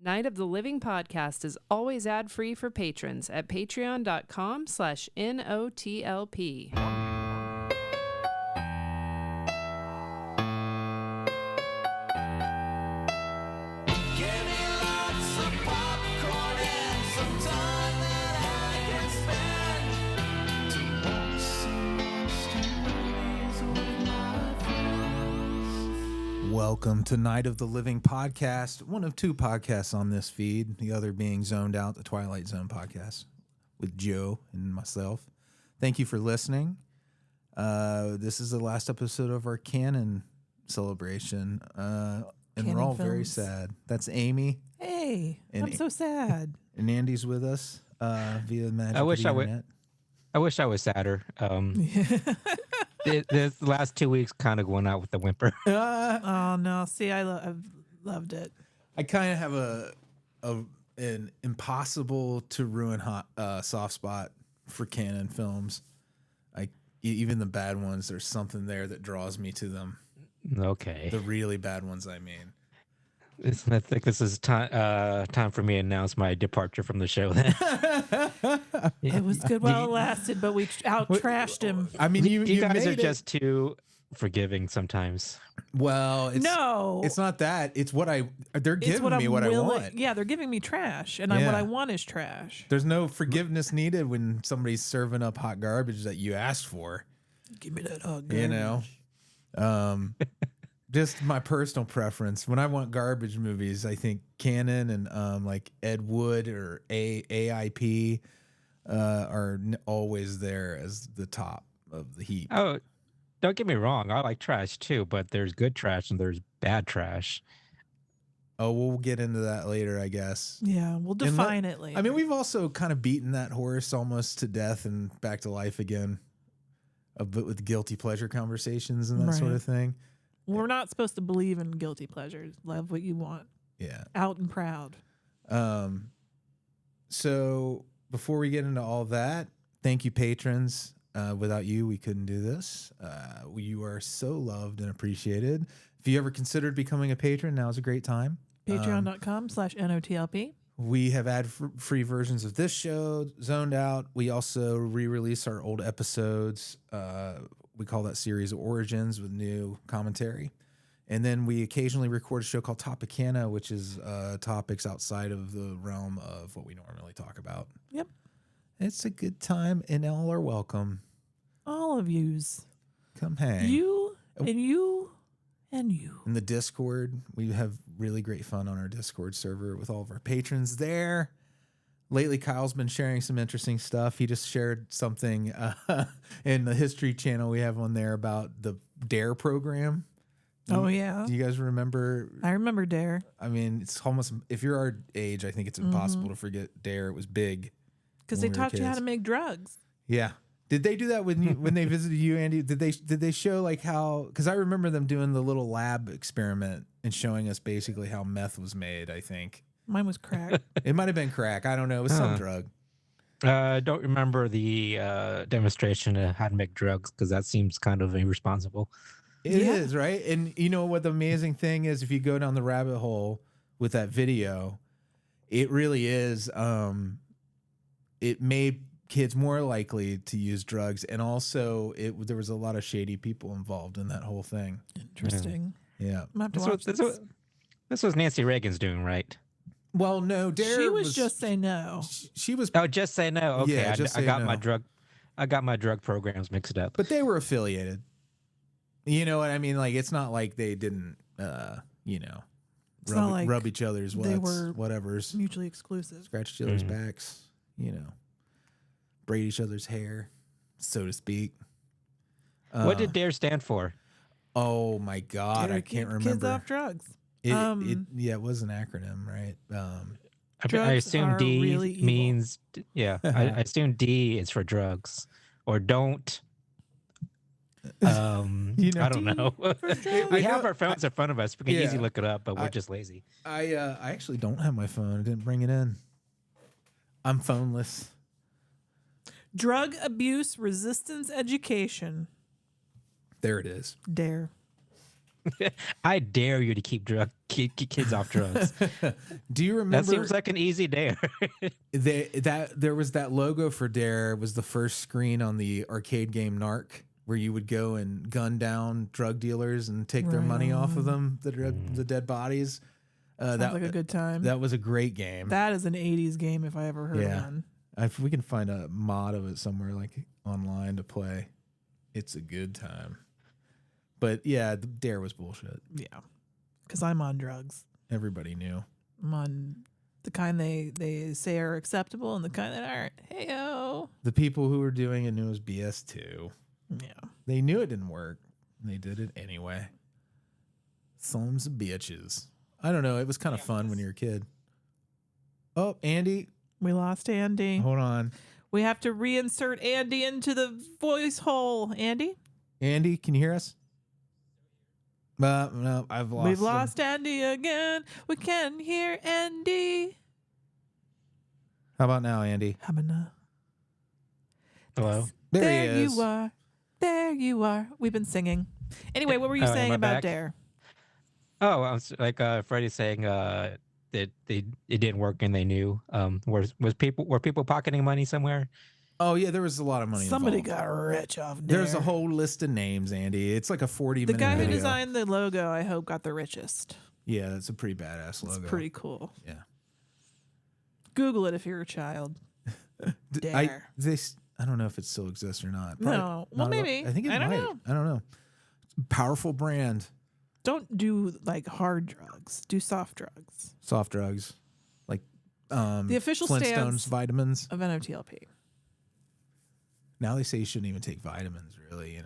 Night of the Living podcast is always ad-free for patrons at patreon.com/NOTLP. Welcome to Night of the Living podcast, one of two podcasts on this feed, the other being Zoned Out, the Twilight Zone podcast with Joe and myself. Thank you for listening. This is the last episode of our canon celebration, and Canon we're all films. very sad. That's Amy. Hey, And I'm so sad. And Andy's with us via the magic of the internet. I wish I was sadder. The last 2 weeks kind of went out with the whimper. Oh no! See, I've loved it. I kind of have an impossible to ruin soft spot for canon films. Even the bad ones, there's something there that draws me to them. Okay. The really bad ones, I mean. I think this is time for me to announce my departure from the show. Then It was good while it lasted, but we out-trashed him. I mean, you guys made are it. just too forgiving sometimes. Well, it's not that. It's what they're giving me what I want. Yeah, they're giving me trash, and Yeah. what I want is trash. There's no forgiveness needed when somebody's serving up hot garbage that you asked for. Give me that hug. You know, just my personal preference. When I want garbage movies, I think canon and like Ed Wood or AIP are always there as the top of the heap. Oh, don't get me wrong. I like trash too, but there's good trash and there's bad trash. Oh, we'll get into that later, I guess. Yeah, we'll define it later. I mean, we've also kind of beaten that horse almost to death and back to life again, a bit with guilty pleasure conversations and that sort of thing. We're not supposed to believe in guilty pleasures. Love what you want. Yeah. Out and proud. So before we get into all that, thank you, patrons. Without you, we couldn't do this. You are so loved and appreciated. If you ever considered becoming a patron, now is a great time. Patreon.com/NOTLP. We have ad-free versions of this show, Zoned Out. We also re-release our old episodes. We call that series Origins with new commentary. And then we occasionally record a show called Topicana, which is topics outside of the realm of what we normally talk about. Yep. It's a good time, and all are welcome. All of yous. Come hang. You and you and you. In the Discord, we have really great fun on our Discord server with all of our patrons there. Lately, Kyle's been sharing some interesting stuff. He just shared something in the History channel we have on there about the DARE program. Oh, yeah. Do you guys remember? I remember DARE. I mean, it's almost, if you're our age, I think it's impossible to forget DARE. It was big. Because they taught you how to make drugs. Yeah. Did they do that when they visited you, Andy? Did they show like how? Because I remember them doing the little lab experiment and showing us basically how meth was made. I think Mine was crack. it might have been crack. I don't know. It was some drug. Don't remember the demonstration of how to make drugs because that seems kind of irresponsible. It is, right? And you know what the amazing thing is? If you go down the rabbit hole with that video, it really is. It made kids more likely to use drugs, and also there was a lot of shady people involved in that whole thing. Interesting. Yeah. I'm gonna have to watch this. This was Nancy Reagan's doing, right? Well, no, DARE She was just say no. She was, Oh, just say no. Okay, Yeah, just say no. I got my drug programs mixed up. but they were affiliated. You know what I mean? Like, it's not like they didn't, not rub, like rub each other's they wets, were whatever's, mutually exclusive. scratch each other's backs, braid each other's hair, so to speak. What did DARE stand for? Oh my God, I can't remember. Kids off drugs. It was an acronym, right? I Drugs assume are D really evil. means I assume D is for drugs or don't. I don't know. We have our phones in front of us. We can easily look it up, but we're just lazy. I actually don't have my phone. I didn't bring it in. I'm phoneless. Drug abuse resistance education. There it is. DARE. I dare you to keep kids off drugs. Do you remember? That seems like an easy dare. There was that logo for Dare was the first screen on the arcade game Narc, where you would go and gun down drug dealers and take their money off of them, the dead bodies. Sounds like a good time. That was a great game. That is an 80s game if I ever heard one. If we can find a mod of it somewhere like online to play, it's a good time. But yeah, the Dare was bullshit. Yeah, because I'm on drugs. Everybody knew. I'm on the kind they say are acceptable and the kind that aren't. Heyo. The people who were doing it knew it was BS too. Yeah. They knew it didn't work. And they did it anyway. Sons of bitches. I don't know. It was kind of fun when you were a kid. Oh, Andy. We lost Andy. Hold on. We have to reinsert Andy into the voice hole. Andy? Andy, can you hear us? No, I've lost We've him. lost Andy again. We can't hear Andy. How about now, Andy? How about now? Hello. There he is. you are. There you are. We've been singing. Anyway, what were you saying am I about back? Dare? Oh, I was like Freddy saying that it didn't work and they knew. Were people pocketing money somewhere? Oh yeah, there was a lot of money. Somebody involved. got rich off Dare. There's a whole list of names, Andy. It's like a 40-minute The guy who video. designed the logo, I hope, got the richest. Yeah, that's a pretty badass logo. It's pretty cool. Yeah. Google it if you're a child. Dare. I don't know if it still exists or not. No. Well, not maybe. I think it I don't might. know. I don't know. Powerful brand. Don't do like hard drugs. Do soft drugs. Soft drugs. Like The official Flintstones stance vitamins. of NOTLP. Now they say you shouldn't even take vitamins, really,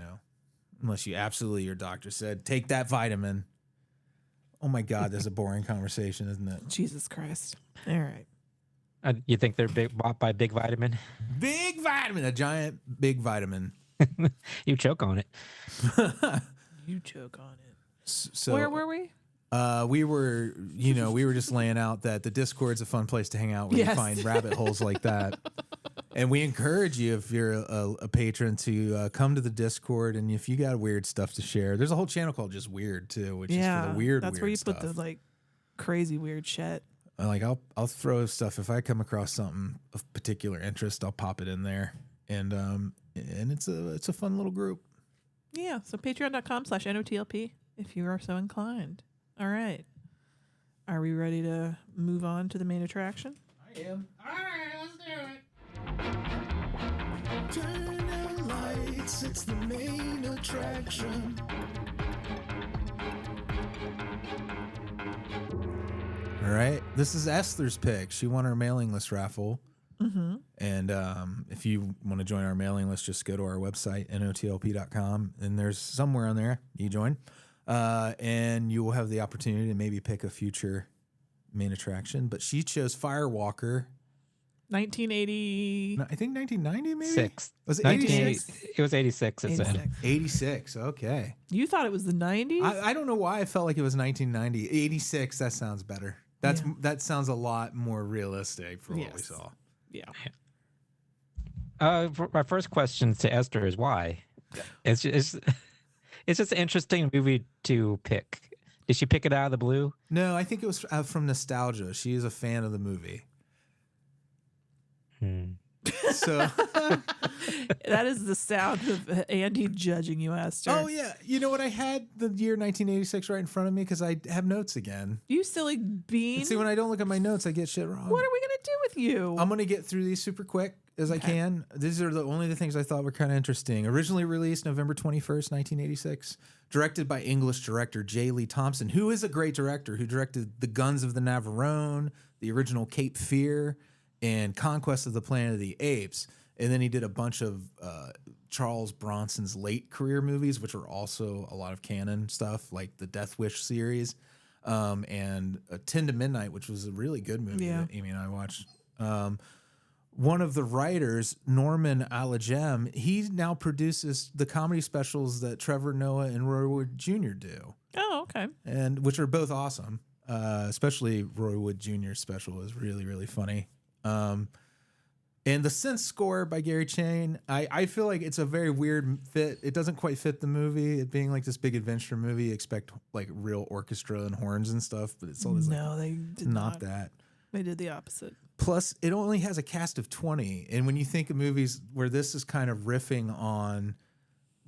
unless you absolutely, your doctor said, take that vitamin. Oh my God, that's a boring conversation, isn't it? Jesus Christ. All right. You think they're bought by Big Vitamin? Big vitamin, a giant big vitamin. You choke on it. You choke on it. So Where were we? we were just laying out that the Discord's a fun place to hang out where you Yes. find rabbit holes like that. And we encourage you, if you're a patron, to come to the Discord. And if you got weird stuff to share, there's a whole channel called Just Weird too, which is for the weird. That's where you stuff. put the like crazy weird shit. Like I'll throw stuff if I come across something of particular interest. I'll pop it in there, and it's a fun little group. Yeah. So patreon.com/NOTLP if you are so inclined. All right. Are we ready to move on to the main attraction? I am. All right, let's do it. Turn out lights, it's the main attraction. All right, this is Esther's pick. She won our mailing list raffle. Mm-hmm. And if you want to join our mailing list, just go to our website, notlp.com, and there's somewhere on there you join. And you will have the opportunity to maybe pick a future main attraction. But she chose Firewalker. 1980. I think 1990 maybe? Six. Was it 86? 86? It was 86. It said. 86. 86, okay. You thought it was the 90s? I don't know why I felt like it was 1990. 86, that sounds better. That sounds a lot more realistic for what we Yes. saw. Yeah. My first question to Esther is why? It's just an interesting movie to pick. Did she pick it out of the blue? No, I think it was from nostalgia. She is a fan of the movie. So, That is the sound of Andy judging you, Esther. oh yeah, you know what? I had the year 1986 right in front of me because I have notes again. You silly bean. And see, when I don't look at my notes, I get shit wrong. What are we going to do with you? I'm gonna get through these super quick as I can. These are only the things I thought were kind of interesting. Originally released November 21st, 1986. Directed by English director J. Lee Thompson, who is a great director, who directed The Guns of the Navarone, the original Cape Fear, and Conquest of the Planet of the Apes. And then he did a bunch of Charles Bronson's late career movies, which are also a lot of canon stuff, like the Death Wish series, and 10 to Midnight, which was a really good movie that Amy and I watched. One of the writers, Norman Allegem, he now produces the comedy specials that Trevor Noah and Roy Wood Jr. do, Oh, okay. and which are both awesome. Especially Roy Wood Jr.'s special is really, really funny. And the synth score by Gary Chain, I feel like it's a very weird fit. It doesn't quite fit the movie. It being like this big adventure movie, you expect like real orchestra and horns and stuff, but it's always they did not that. They did the opposite. Plus, it only has a cast of 20. And when you think of movies where this is kind of riffing on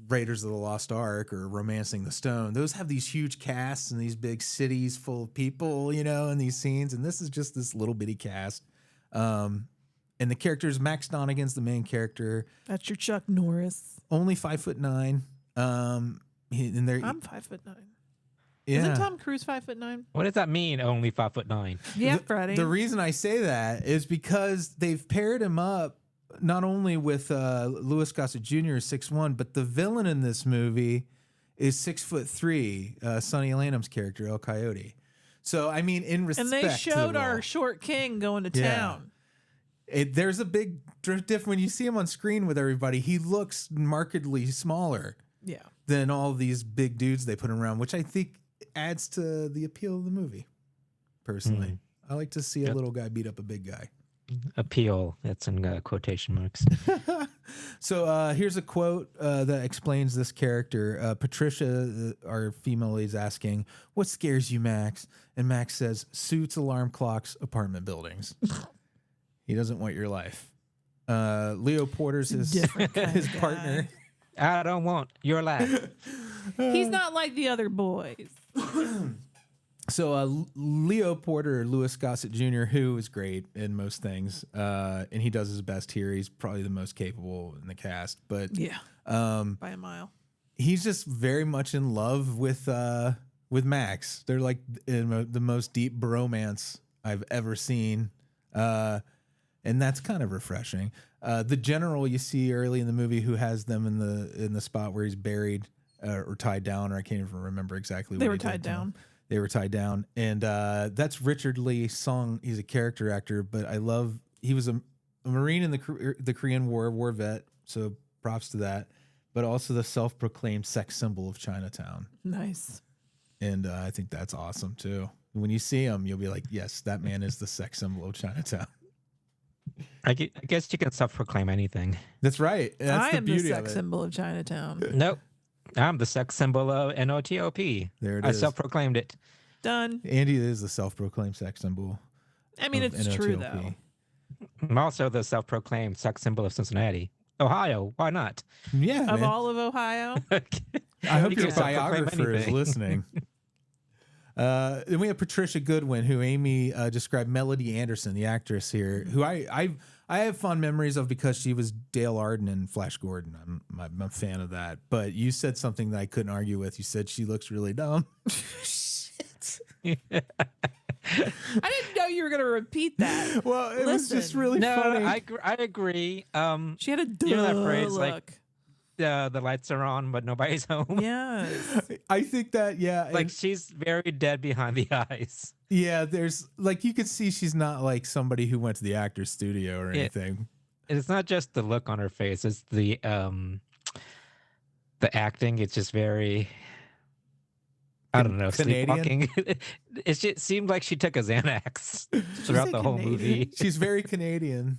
Raiders of the Lost Ark or Romancing the Stone, those have these huge casts and these big cities full of people, you know, in these scenes. And this is just this little bitty cast. And the characters, Max Donegan's the main character. That's your Chuck Norris. Only 5'9". I'm 5'9". Yeah. Isn't Tom Cruise 5'9"? What does that mean? Only 5'9"? Yeah, Freddy. The reason I say that is because they've paired him up not only with Louis Gossett Jr. 6'1", but the villain in this movie is 6'3", Sonny Lanham's character, El Coyote. So I mean, in respect, and they showed to the our role. short king going to Yeah. town. There's a big difference when you see him on screen with everybody. He looks markedly smaller Yeah. than all these big dudes they put around, which I think adds to the appeal of the movie. Personally, I like to see a little guy beat up a big guy. Appeal. That's in quotation marks. So here's a quote that explains this character. Patricia, our female lead, is asking, "What scares you, Max?" And Max says, "Suits, alarm clocks, apartment buildings." He doesn't want your life. Leo Porter's his partner. I don't want your life. He's not like the other boys. So Leo Porter, Louis Gossett Jr., who is great in most things, and he does his best here. He's probably the most capable in the cast, but Yeah. By a mile. he's just very much in love with Max. They're like in the most deep bromance I've ever seen, and that's kind of refreshing. The general you see early in the movie, who has them in the spot where he's buried or tied down, or I can't even remember exactly. They what were he did tied to him. down. They were tied down, and that's Richard Lee Sung. He's a character actor, but he was a Marine in the Korean War vet, so props to that. But also the self-proclaimed sex symbol of Chinatown, Nice. and I think that's awesome too. When you see him, you'll be like, "Yes, that man is the sex symbol of Chinatown." I guess you can self-proclaim anything. That's right. That's I the am the beauty of sex it. symbol of Chinatown. Nope. I'm the sex symbol of NOTOP. There it I is. self-proclaimed it. Done. Andy is the self-proclaimed sex symbol. I mean, of it's true, NOTLP. though. I'm also the self-proclaimed sex symbol of Cincinnati. Ohio, why not? Yeah, Of man. all of Ohio. I hope You your can self-proclaim biographer is anything. listening. Then we have Patricia Goodwin, who Amy described, Melody Anderson, the actress here, who I have fond memories of because she was Dale Arden in Flash Gordon. I'm a fan of that. But you said something that I couldn't argue with. You said she looks really dumb. I didn't know you were going to repeat that. Well, it was just Listen. really No, funny. I agree. She had a duh You know that phrase, look. like, the lights are on, but nobody's home. Yes. I think that, yeah. Like, and- she's very dead behind the eyes. yeah, there's like, you could see she's not like somebody who went to the actor's studio or Yeah. anything. And it's not just the look on her face; it's the acting. It's just very, I don't know, Canadian? sleepwalking. It just seemed like she took a Xanax throughout say the whole Canadian? movie. She's very Canadian.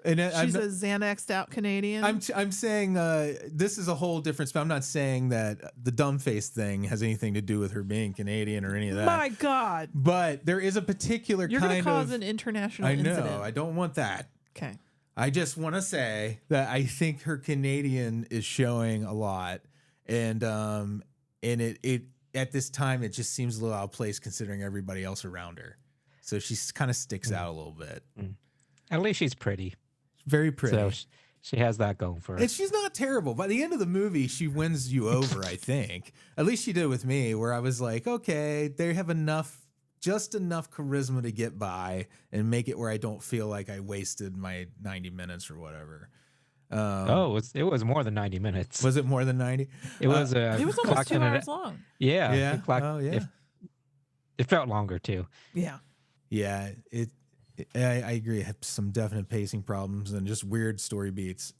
And She's a Xanaxed out Canadian. I'm saying this is a whole different. I'm not saying that the dumb face thing has anything to do with her being Canadian or any of that. My God. But there is a particular You're going kind to cause of. an international I know. incident. I don't want that. Okay. I just want to say that I think her Canadian is showing a lot, and it at this time it just seems a little out of place considering everybody else around her. So she kind of sticks out a little bit. At least she's pretty. Very pretty. So she has that going for her. And she's not terrible. By the end of the movie, she wins you over, I think. At least she did with me, where I was like, okay, they have just enough charisma to get by and make it where I don't feel like I wasted my 90 minutes or whatever. It was more than 90 minutes. Was it more than 90? It was It was almost clocked 2 in at- hours long. Yeah. Yeah. It clocked- Oh, yeah. It felt longer too. Yeah. Yeah, I agree. It had some definite pacing problems and just weird story beats.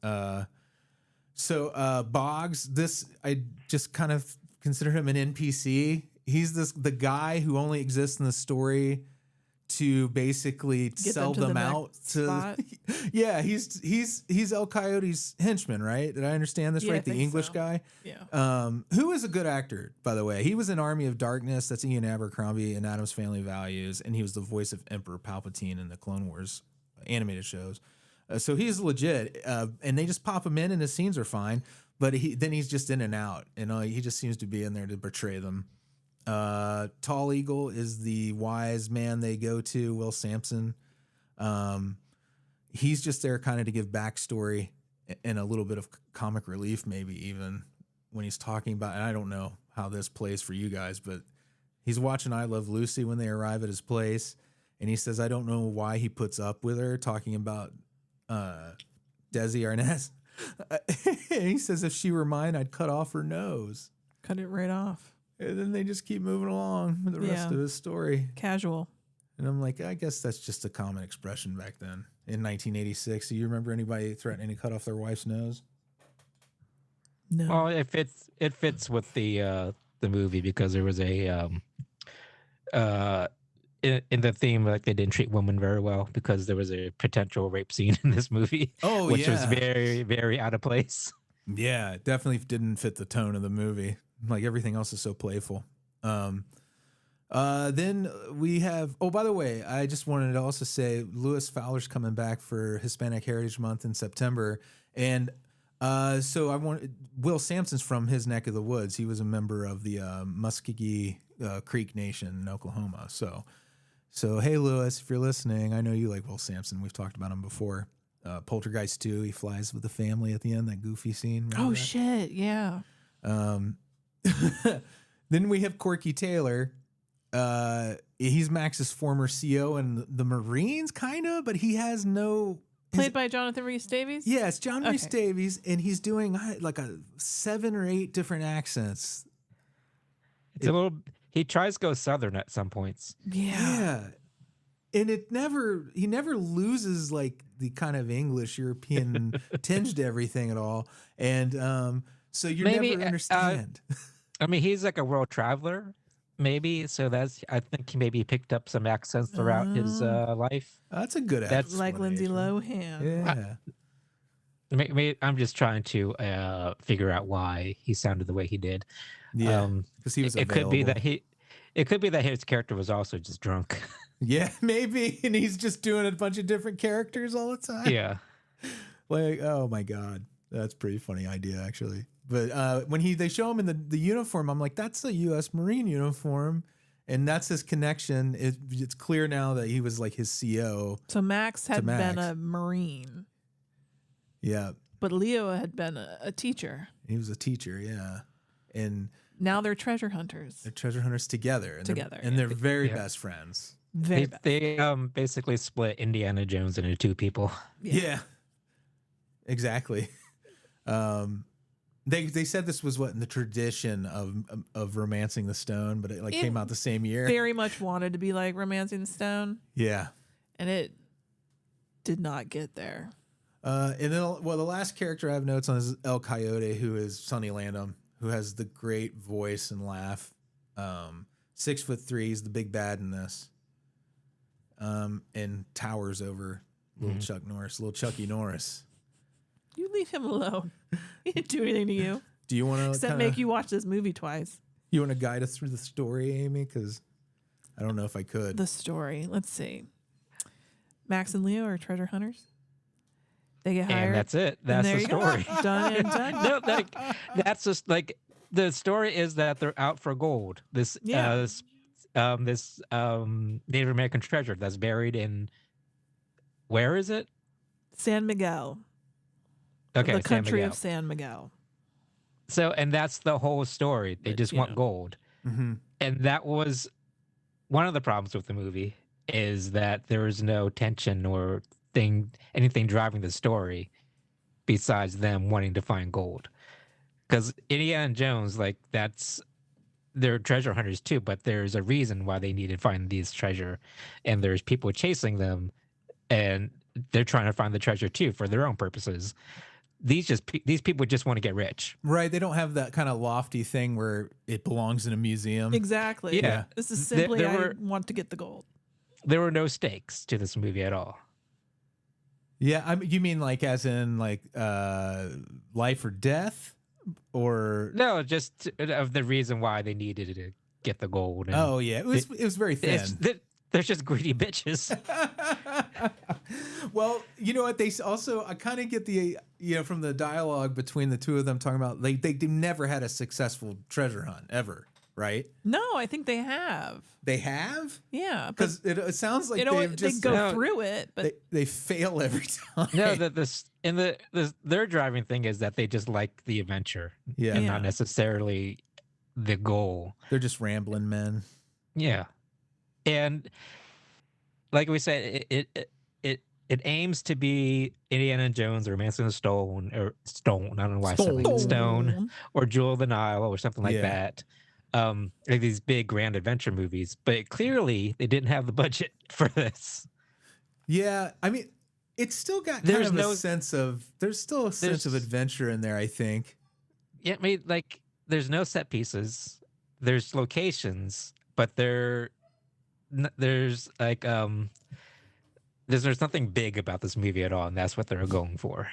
So Boggs, I just kind of consider him an NPC. He's the guy who only exists in the story to basically sell them to them the out next to spot. yeah, he's El Coyote's henchman, right? Did I understand this Yeah, I right? The think English so. guy. Yeah. Who is a good actor, by the way. He was in Army of Darkness. That's Ian Abercrombie and Addams Family Values, and he was the voice of Emperor Palpatine in the Clone Wars animated shows. So he's legit, and they just pop him in, and his scenes are fine. But he's just in and out, and he just seems to be in there to betray them. Tall Eagle is the wise man they go to, Will Sampson. He's just there kind of to give backstory and a little bit of comic relief, maybe even when he's talking about, and I don't know how this plays for you guys, but he's watching I Love Lucy when they arrive at his place, and he says, I don't know why he puts up with her, talking about Desi Arnaz. He says, if she were mine, I'd cut off her nose. Cut it right off. And then they just keep moving along with the rest of his story. Casual. And I'm like, I guess that's just a common expression back then in 1986. Do you remember anybody threatening to cut off their wife's nose? No. Well, it fits with the movie because there was a in the theme, like they didn't treat women very well because there was a potential rape scene in this movie. Oh, which was very, very out of place. Yeah, it definitely didn't fit the tone of the movie. Like everything else is so playful. Then we have, oh, by the way, I just wanted to also say Lewis Fowler's coming back for Hispanic Heritage Month in September. And so Will Sampson's from his neck of the woods. He was a member of the Muskogee Creek Nation in Oklahoma. So hey, Lewis, if you're listening, I know you like Will Sampson. We've talked about him before. Poltergeist 2, he flies with the family at the end, that goofy scene. Oh, shit, yeah. Then we have Corky Taylor. He's Max's former CO in the Marines, kind of, but he has no... Played by Jonathan Rhys-Davies? Yes, John Rhys-Davies, and he's doing like 7 or 8 different accents. It's a little... He tries to go Southern at some points. Yeah. And he never loses like the kind of English European tinge to everything at all. And so you never understand. I mean, he's like a world traveler, maybe. So I think he maybe picked up some accents throughout his life. That's a good That's like Lindsay Lohan. Yeah. I'm just trying to figure out why he sounded the way he did. Yeah, because he was It could be that his character was also just drunk. Yeah, maybe, and he's just doing a bunch of different characters all the time. Yeah, like, oh my god, that's a pretty funny idea actually. But when they show him in the uniform, I'm like, that's a U.S. Marine uniform, and that's his connection. It's clear now that he was like his CO. So Max had been a Marine. Yeah, but Leo had been a teacher. He was a teacher, yeah, and now they're treasure hunters. They're treasure hunters together, and they're very best friends. They basically split Indiana Jones into 2 people. Yeah, exactly. They said this was in the tradition of Romancing the Stone, but it came out the same year. Very much wanted to be like Romancing the Stone. Yeah, and it did not get there. And then, the last character I have notes on is El Coyote, who is Sonny Landham, who has the great voice and laugh. 6'3", he's the big bad in this. And towers over little Chucky Norris. You leave him alone. He didn't do anything to you. Do you want to except make you watch this movie twice? You want to guide us through the story, Amy? Because I don't know if I could. The story. Let's see. Max and Leo are treasure hunters. They get hired. And that's it. That's the story. Done and done. No, that's just like the story is that they're out for gold. This Native American treasure that's buried in, where is it? San Miguel. Okay, the country of San Miguel. So, and that's the whole story. They just want gold. Mm-hmm. And that was one of the problems with the movie, is that there is no tension or anything driving the story besides them wanting to find gold. Because Indiana Jones, like, they're treasure hunters too, but there's a reason why they need to find these treasure, and there's people chasing them, and they're trying to find the treasure too for their own purposes. These people just want to get rich, right? They don't have that kind of lofty thing where it belongs in a museum. Exactly. Yeah. This is simply I want to get the gold. there were no stakes to this movie at all. Yeah, you mean like as in like life or death, or No, just of the reason why they needed to get the gold. And oh yeah, it was very thin. They're just greedy bitches. Well, you know what? They also, I kind of get the, from the dialogue between the two of them talking about they never had a successful treasure hunt ever, right? No, I think they have. They have? Yeah, because it sounds like they go through it, but they fail every time. No, their driving thing is that they just like the adventure, and not necessarily the goal. They're just rambling men. Yeah, and like we said, it aims to be Indiana Jones or Romancing the Stone, I don't know why I said like Stone, or Jewel of the Nile or something like that. Like these big grand adventure movies, but clearly they didn't have the budget for this. Yeah, I mean, it's still got there's a sense of adventure in there, I think. Yeah, I mean, like there's no set pieces, there's locations, but there's like there's nothing big about this movie at all, and that's what they're going for.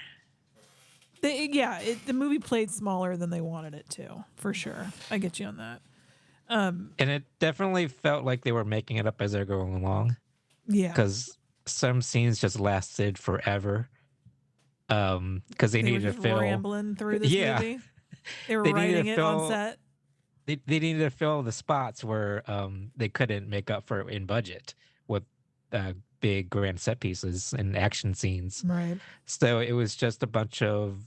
The movie played smaller than they wanted it to, for sure. I get you on that. And it definitely felt like they were making it up as they're going along. Yeah, because some scenes just lasted forever. Because they needed to fill rambling through this movie. They were writing it on set. They needed to fill the spots where they couldn't make up for it in budget with big grand set pieces and action scenes. Right. So it was just a bunch of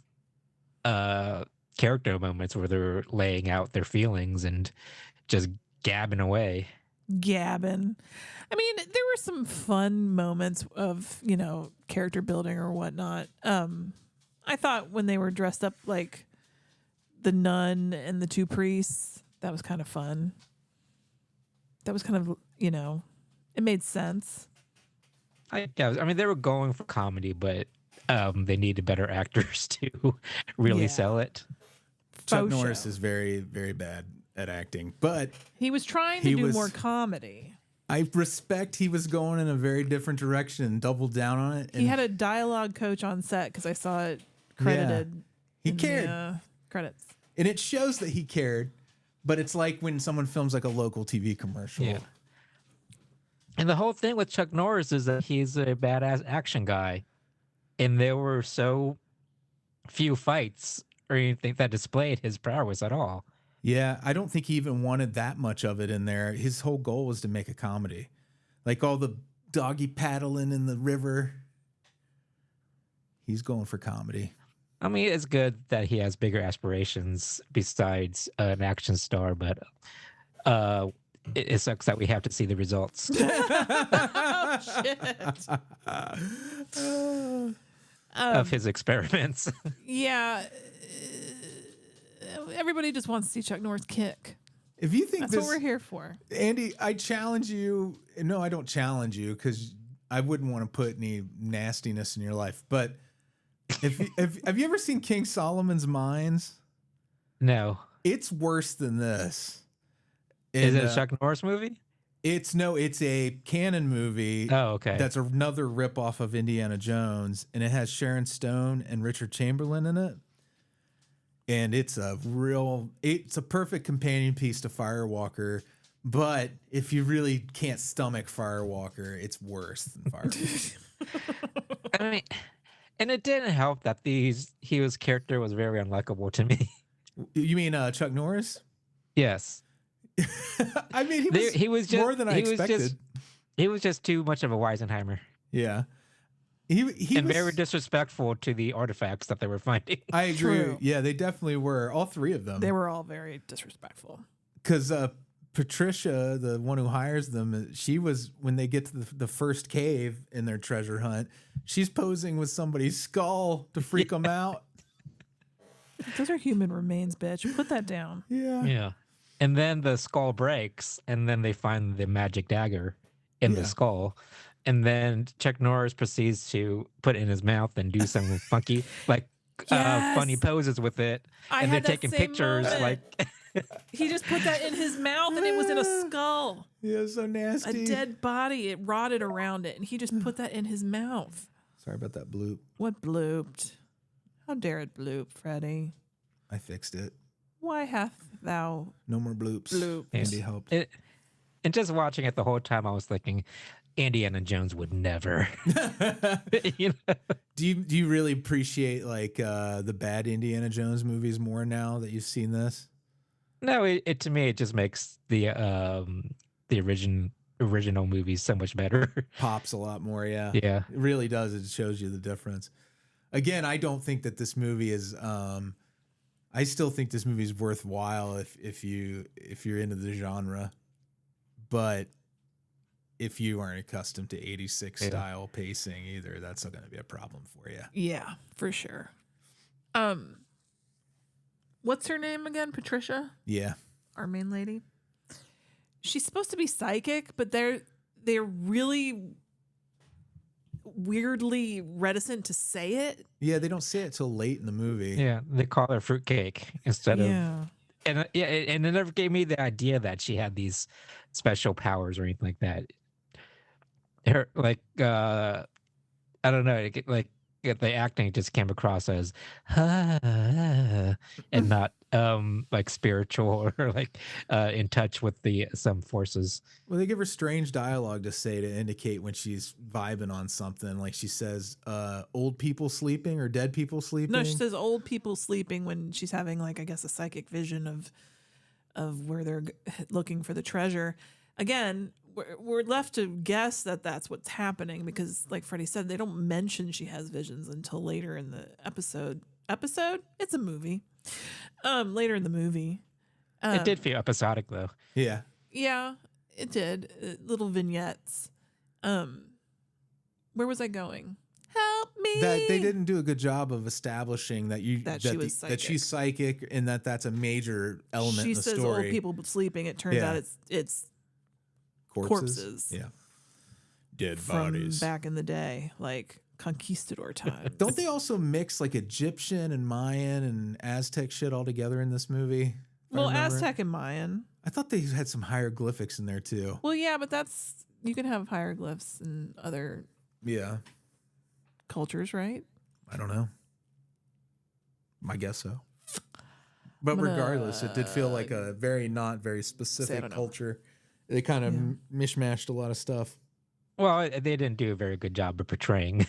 character moments where they're laying out their feelings and just gabbing away. Gabbing. I mean, there were some fun moments of, character building or whatnot. I thought when they were dressed up like the nun and the two priests, that was kind of fun. That was kind of, it made sense. I mean, they were going for comedy, but they needed better actors to really sell it. Chuck Norris is very, very bad at acting, but he was trying to do more comedy. I respect he was going in a very different direction and doubled down on it. And he had a dialogue coach on set because I saw it credited. Yeah. He cared. Credits. And it shows that he cared, but it's like when someone films like a local TV commercial. Yeah. And the whole thing with Chuck Norris is that he's a badass action guy. And there were so few fights or anything that displayed his prowess at all. Yeah, I don't think he even wanted that much of it in there. His whole goal was to make a comedy. Like all the doggy paddling in the river. He's going for comedy. I mean, it's good that he has bigger aspirations besides an action star, but it sucks that we have to see the results. Oh, shit. Of his experiments. Yeah. Everybody just wants to see Chuck Norris kick. If you think that's what we're here for. Andy, I challenge you. No, I don't challenge you because I wouldn't want to put any nastiness in your life. But have you ever seen King Solomon's Mines? No. It's worse than this. Is it a Chuck Norris movie? It's a canon movie. Oh, okay. That's another ripoff of Indiana Jones, and it has Sharon Stone and Richard Chamberlain in it. And it's a perfect companion piece to Firewalker. But if you really can't stomach Firewalker, it's worse than Firewalker. I mean, and it didn't help that his character was very unlikable to me. You mean Chuck Norris? Yes. I mean, he was just more than I expected. He was just too much of a Weisenheimer. Yeah. He was very disrespectful to the artifacts that they were finding. I agree. True. Yeah, they definitely were. All three of them. They were all very disrespectful. Because Patricia, the one who hires them, she was, when they get to the first cave in their treasure hunt, she's posing with somebody's skull to freak them out. Those are human remains, bitch. Put that down. Yeah. Yeah. And then the skull breaks, and then they find the magic dagger in the skull. And then Chuck Norris proceeds to put it in his mouth and do some funky, funny poses with it. And they're taking pictures, He just put that in his mouth, and it was in a skull. Yeah, so nasty. A dead body. It rotted around it, and he just put that in his mouth. Sorry about that bloop. What blooped? How dare it bloop, Freddy? I fixed it. Why hath thou No more bloops. blooped? Andy helped. And just watching it the whole time, I was thinking, Indiana Jones would never. You know? Do you really appreciate like the bad Indiana Jones movies more now that you've seen this? No, it to me it just makes the original movies so much better. Pops a lot more, yeah. Yeah. It really does. It shows you the difference. Again, I don't think that this movie is I still think this movie is worthwhile if you're into the genre. But if you aren't accustomed to 86 style pacing either, that's not going to be a problem for you. Yeah, for sure. What's her name again? Patricia? Yeah. Our main lady. She's supposed to be psychic, but they're really weirdly reticent to say it. Yeah, they don't say it till late in the movie. Yeah, they call her fruitcake instead of. Yeah. And and it never gave me the idea that she had these special powers or anything like that. Her I don't know, like the acting just came across as and not like spiritual or like in touch with some forces. Well, they give her strange dialogue to say to indicate when she's vibing on something. Like she says, old people sleeping or dead people sleeping. No, she says old people sleeping when she's having like, I guess, a psychic vision of where they're looking for the treasure. Again, we're left to guess that that's what's happening because, like Freddy said, they don't mention she has visions until later in the episode. It's a movie. Later in the movie. It did feel episodic though. Yeah. Yeah, it did. Little vignettes. Where was I going? Help me. That they didn't do a good job of establishing that that she's psychic and that's a major element in the story. She says old people sleeping. It turns out it's corpses. Yeah. Dead from bodies. Back in the day, like conquistador times. Don't they also mix like Egyptian and Mayan and Aztec shit all together in this movie? Well, Aztec and Mayan. I thought they had some hieroglyphics in there too. Well, yeah, but you can have hieroglyphs in other cultures, right? I don't know. I guess so. But regardless, it did feel like a not very specific culture. They kind of mishmashed a lot of stuff. Well, they didn't do a very good job of portraying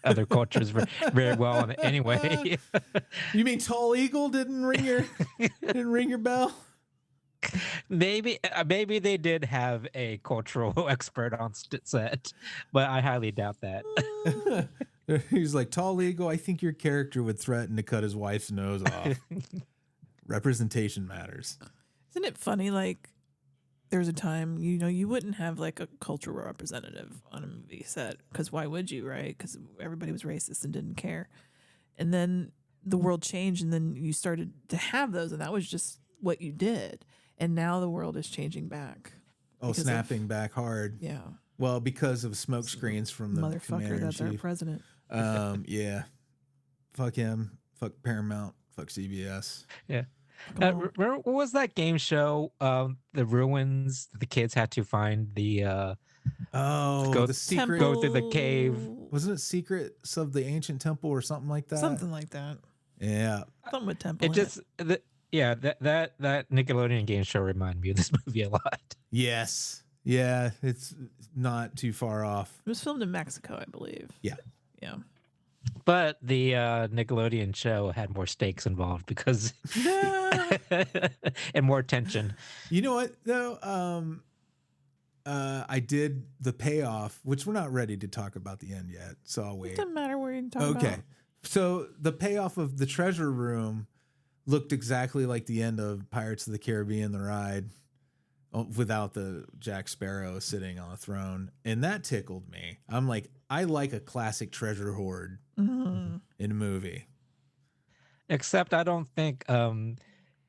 other cultures very well anyway. You mean Tall Eagle didn't ring your bell? Maybe they did have a cultural expert on set, but I highly doubt that. He's like, Tall Eagle, I think your character would threaten to cut his wife's nose off. Representation matters. Isn't it funny, like, there's a time, you wouldn't have like a cultural representative on a movie set because why would you, right? Because everybody was racist and didn't care. And then the world changed and then you started to have those and that was just what you did. And now the world is changing back. Oh, snapping back hard. Yeah. Well, because of smoke screens from the motherfucker that's our president. Yeah. Fuck him. Fuck Paramount. Fuck CBS. Yeah. Remember, what was that game show? The ruins. The kids had to find the. The secret. Go through the cave. Wasn't it Secrets of the Ancient Temple or something like that? Something like that. Yeah. Something with temple. That Nickelodeon game show reminded me of this movie a lot. Yes. Yeah. It's not too far off. It was filmed in Mexico, I believe. Yeah. Yeah. But the Nickelodeon show had more stakes involved because and more tension. You know what though? I did the payoff, which we're not ready to talk about the end yet, so I'll wait. It doesn't matter where you talk about. Okay. So the payoff of the treasure room looked exactly like the end of Pirates of the Caribbean: The Ride, without the Jack Sparrow sitting on a throne, and that tickled me. I'm like, I like a classic treasure hoard in a movie. Except I don't think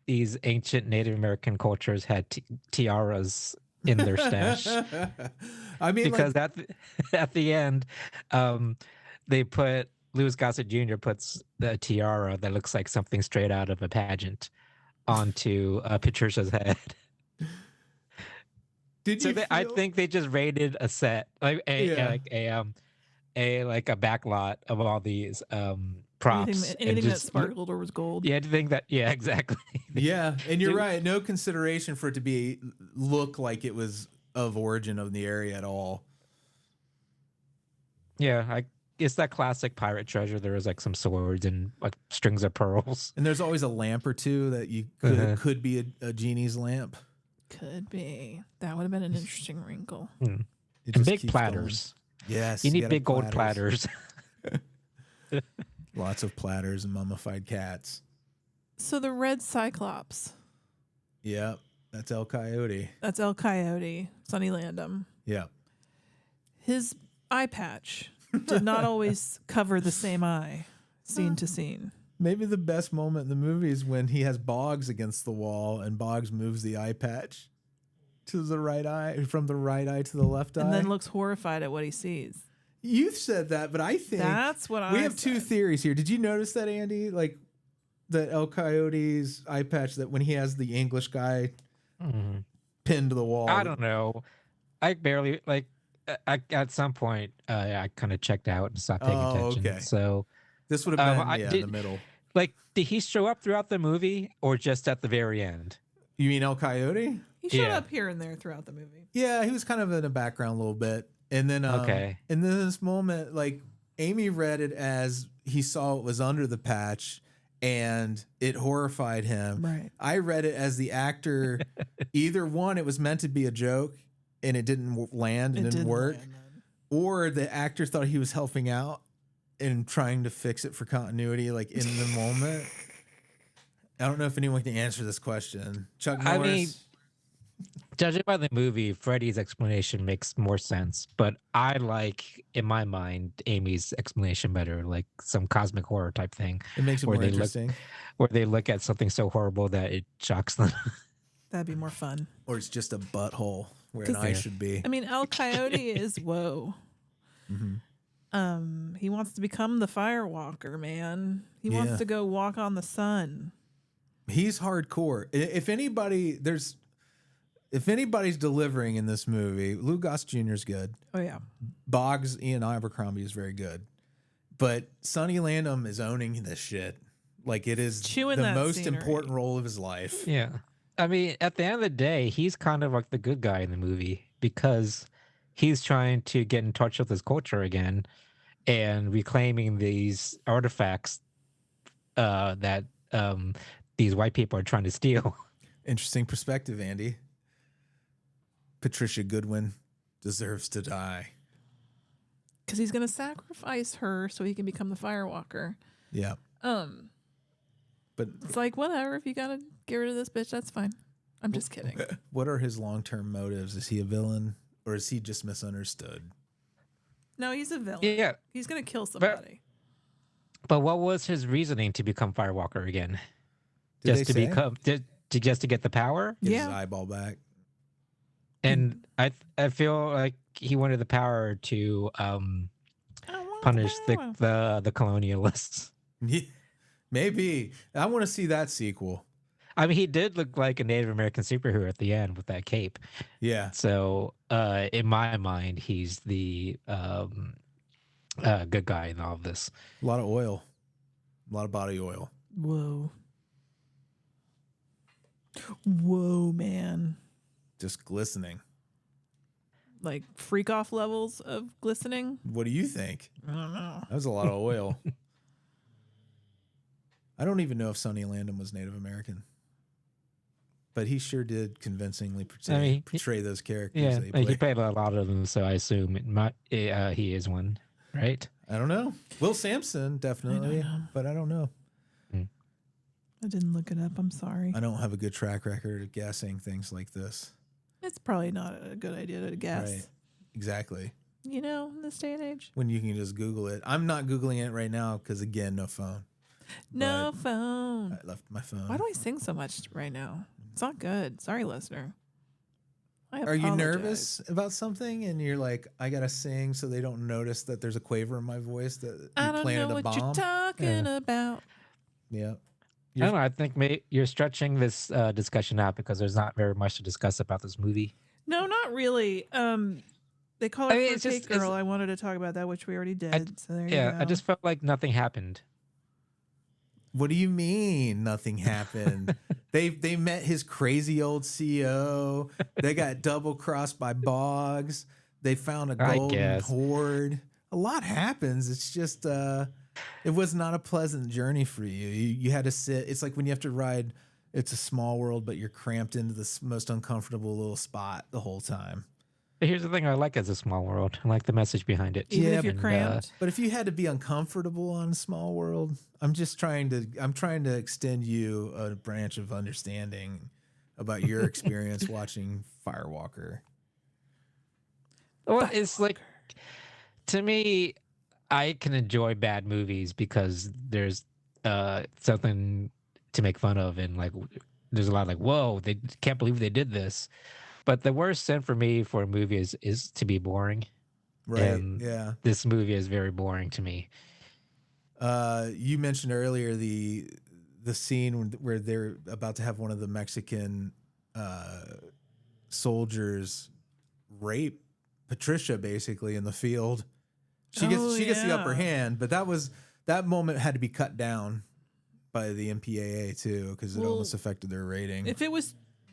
these ancient Native American cultures had tiaras in their stash. I mean, because at the end, they put Louis Gossett Jr. puts the tiara that looks like something straight out of a pageant onto Patricia's head. I think they just raided a set, like a back lot of all these props. Anything that sparkled or was gold. Yeah, I think that. Yeah, exactly. Yeah, and you're right. No consideration for it to look like it was of origin of the area at all. Yeah, it's that classic pirate treasure. There was like some swords and like strings of pearls. And there's always a lamp or two that you could be a genie's lamp. Could be. That would have been an interesting wrinkle. And big platters. Going. Yes. You need big gold platters. Lots of platters and mummified cats. So the red Cyclops. Yep. That's El Coyote. Sonny Landham. Yeah. His eye patch did not always cover the same eye, scene to scene. Maybe the best moment in the movie is when he has Boggs against the wall and Boggs moves the eye patch to the right eye, from the right eye to the left eye. And then looks horrified at what he sees. You've said that, but I think that's what we have two theories here. Did you notice that, Andy? Like the El Coyote's eye patch, that when he has the English guy pinned to the wall. I don't know. I barely at some point I kind of checked out and stopped paying attention. Okay. So this would have been in the middle. Like, did he show up throughout the movie or just at the very end? You mean El Coyote? He showed up here and there throughout the movie. Yeah, he was kind of in the background a little bit. And then and then this moment, like, Amy read it as he saw it was under the patch and it horrified him. Right. I read it as the actor, either one, it was meant to be a joke and it didn't land and didn't work, or the actor thought he was helping out and trying to fix it for continuity, like in the moment. I don't know if anyone can answer this question. Chuck Norris? I mean, judging by the movie, Freddy's explanation makes more sense, but I like, in my mind, Amy's explanation better, like some cosmic horror type thing. It makes it more interesting. Where they look at something so horrible that it shocks them. That'd be more fun. Or it's just a butthole where an eye should be. I mean, El Coyote is whoa. Mm-hmm. He wants to become the Firewalker, man. He wants to go walk on the sun. He's hardcore. If anybody's delivering in this movie, Lou Goss Jr. is good. Oh yeah. Boggs, Ian Abercrombie is very good. But Sonny Landham is owning this shit. Like, it is the most important role of his life. Yeah. I mean, at the end of the day, he's kind of like the good guy in the movie because he's trying to get in touch with his culture again and reclaiming these artifacts that these white people are trying to steal. Interesting perspective, Andy. Patricia Goodwin deserves to die. Because he's going to sacrifice her so he can become the Firewalker. Yeah. But it's like, whatever. If you got to get rid of this bitch, that's fine. I'm just kidding. What are his long-term motives? Is he a villain or is he just misunderstood? No, he's a villain. Yeah. He's going to kill somebody. But what was his reasoning to become Firewalker again? Just to get the power? Get his eyeball back. And I feel like he wanted the power to punish the colonialists. Yeah, maybe. I want to see that sequel. I mean, he did look like a Native American superhero at the end with that cape. Yeah. So in my mind, he's the good guy in all of this. A lot of oil. A lot of body oil. Whoa. Whoa, man. Just glistening. Like freak off levels of glistening? What do you think? I don't know. That was a lot of oil. I don't even know if Sonny Landham was Native American. But he sure did convincingly portray those characters. Yeah, he played a lot of them, so I assume he is one, right? I don't know. Will Sampson, definitely, but I don't know. I didn't look it up. I'm sorry. I don't have a good track record of guessing things like this. It's probably not a good idea to guess. Right. Exactly. You know, in this day and age. When you can just Google it. I'm not Googling it right now because, again, no phone. No phone. I left my phone. Why do I sing so much right now? It's not good. Sorry, listener. Are you nervous about something and you're like, I got to sing so they don't notice that there's a quaver in my voice that you planted a bomb? I don't know what you're talking about. Yeah. I don't know. I think you're stretching this discussion out because there's not very much to discuss about this movie. No, not really. They call her it's Fruitcake just Girl. I wanted to talk about that, which we already did. So there you go. I just felt like nothing happened. What do you mean nothing happened? They met his crazy old CEO. They got double crossed by Boggs. They found a golden hoard. A lot happens. It's just it was not a pleasant journey for you. You had to sit. It's like when you have to ride It's a Small World, but you're cramped into this most uncomfortable little spot the whole time. But here's the thing I like as A Small World. I like the message behind it. Even if you're cramped. But if you had to be uncomfortable on Small World, I'm trying to extend you a branch of understanding about your experience watching Firewalker. Well, it's like, to me, I can enjoy bad movies because there's something to make fun of, and like there's a lot of like, whoa, they can't believe they did this. But the worst sin for me for a movie is to be boring. Right. And yeah. This movie is very boring to me. You mentioned earlier the scene where they're about to have one of the Mexican soldiers rape Patricia basically in the field. She gets the upper hand, but that moment had to be cut down by the MPAA too because it almost affected their rating.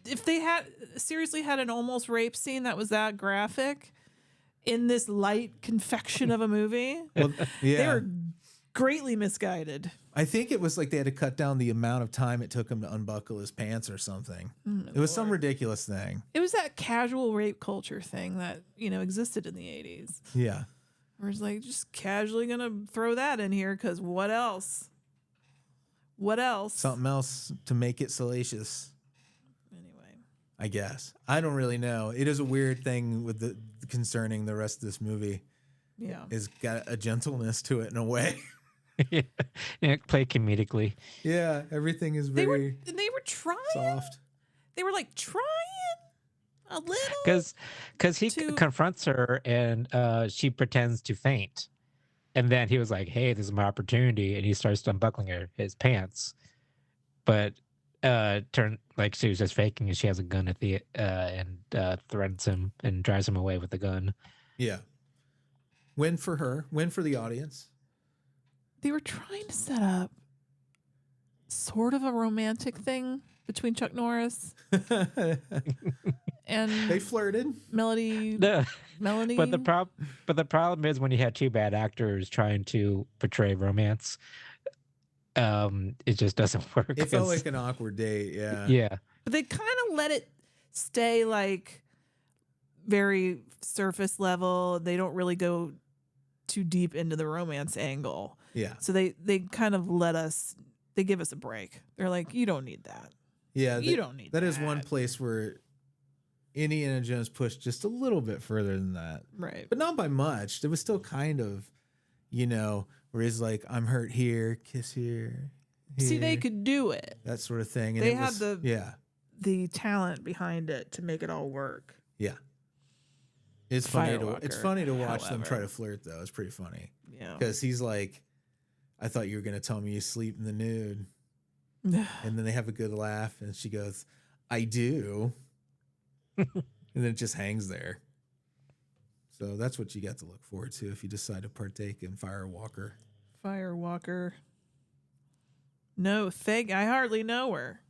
If they had seriously had an almost rape scene that was that graphic in this light confection of a movie, well, yeah. they were greatly misguided. I think it was like they had to cut down the amount of time it took him to unbuckle his pants or something. It was some ridiculous thing. It was that casual rape culture thing that, existed in the 80s. Yeah. Where it's like, just casually going to throw that in here because what else? What else? Something else to make it salacious. Anyway. I guess. I don't really know. It is a weird thing with concerning the rest of this movie. Yeah. It's got a gentleness to it in a way. Yeah, play comedically. Yeah, everything is They were trying. soft. They were like trying a little. Because he confronts her and she pretends to faint. And then he was like, hey, this is my opportunity. And he starts unbuckling his pants. But she was just faking and she has a gun at the and threatens him and drives him away with the gun. Yeah. Win for her. Win for the audience. They were trying to set up sort of a romantic thing between Chuck Norris and they flirted. Melanie. But the problem is when you had two bad actors trying to portray romance, it just doesn't work. It felt like an awkward date. Yeah. Yeah. But they kind of let it stay like very surface level. They don't really go too deep into the romance angle. Yeah. So they kind of they give us a break. They're like, you don't need that. Yeah. You don't need that. That is one place where Indiana Jones pushed just a little bit further than that. Right. But not by much. It was still kind of, where he's like, I'm hurt here, kiss here. See, they could do it. That sort of thing. And they had the talent behind it to make it all work. Yeah. It's funny to watch them however. try to flirt though. It's pretty funny. Yeah. Because he's like, I thought you were gonna tell me you sleep in the nude. And then they have a good laugh and she goes, I do. And then it just hangs there. So that's what you got to look forward to if you decide to partake in Firewalker. Firewalker. No, I hardly know her.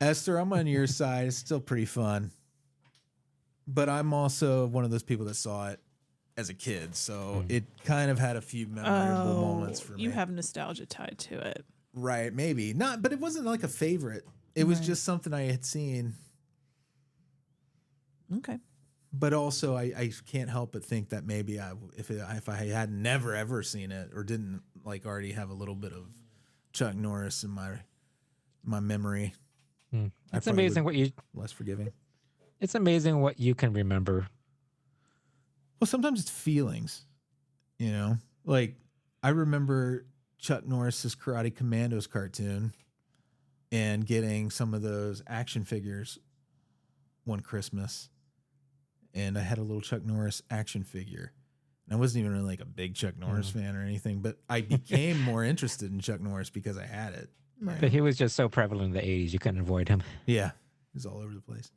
Esther, I'm on your side. It's still pretty fun. But I'm also one of those people that saw it as a kid, so it kind of had a few memorable moments for me. You have nostalgia tied to it. Right, maybe. Not, but it wasn't like a favorite. It was just something I had seen. Okay. But also, I can't help but think that maybe if I had never ever seen it or didn't like already have a little bit of Chuck Norris in my memory, It's amazing less forgiving. It's amazing what you can remember. Well, sometimes it's feelings, Like, I remember Chuck Norris's Karate Commandos cartoon and getting some of those action figures one Christmas. And I had a little Chuck Norris action figure. And I wasn't even really like a big Chuck Norris fan or anything, but I became more interested in Chuck Norris because I had it. Right. But he was just so prevalent in the 80s, you couldn't avoid him. Yeah, he's all over the place.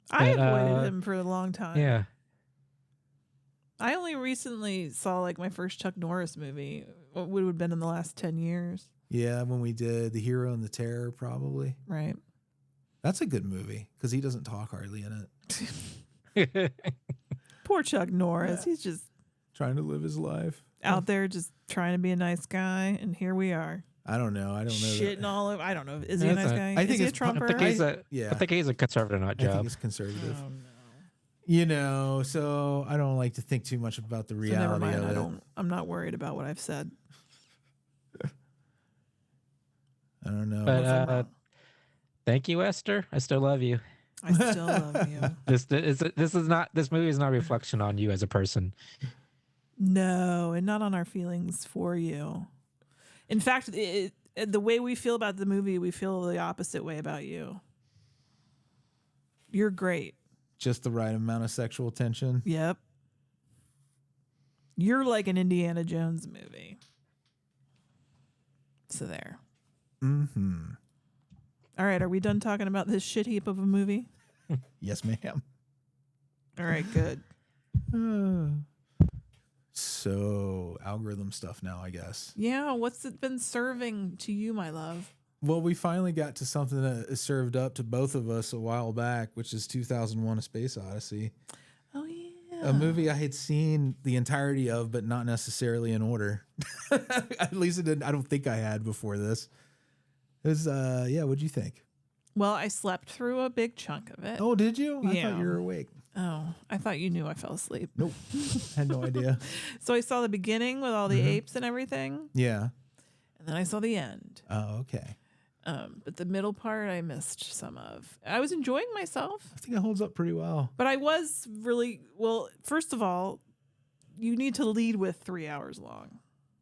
I But, avoided him for a long time. Yeah. I only recently saw like my first Chuck Norris movie. What would have been in the last 10 years. Yeah, when we did The Hero and the Terror, probably. Right. That's a good movie because he doesn't talk hardly in it. Poor Chuck Norris. Yeah. He's just Trying to live his life. out there just trying to be a nice guy, and here we are. I don't know. Shitting all over. I don't know. Is he a nice guy? I think Is he a it's- Trumper? I think he's a conservative nut I think job. it's conservative. Oh, no. You know, so I don't like to think too much about the So reality never mind. of it. I'm not worried about what I've said. I don't know. But thank you, Esther. I still love you. I still love you. This movie is not a reflection on you as a person. No, and not on our feelings for you. In fact, the way we feel about the movie, we feel the opposite way about you. You're great. Just the right amount of sexual tension. Yep. You're like an Indiana Jones movie. So there. Mm-hmm. All right, are we done talking about this shit heap of a movie? Yes, ma'am. All right, good. So algorithm stuff now, I guess. Yeah, what's it been serving to you, my love? Well, we finally got to something that is served up to both of us a while back, which is 2001: A Space Odyssey. Oh yeah. A movie I had seen the entirety of, but not necessarily in order. At least I don't think I had before this. It was, yeah, what'd you think? Well, I slept through a big chunk of it. Oh, did you? I Yeah. thought you were awake. Oh, I thought you knew I fell asleep. Nope. Had no idea. So I saw the beginning with all the apes and everything, Yeah. and then I saw the end. Oh, okay. But the middle part I missed some of. I was enjoying myself, I think it holds up pretty well. but I was really, well, first of all, you need to lead with 3 hours long.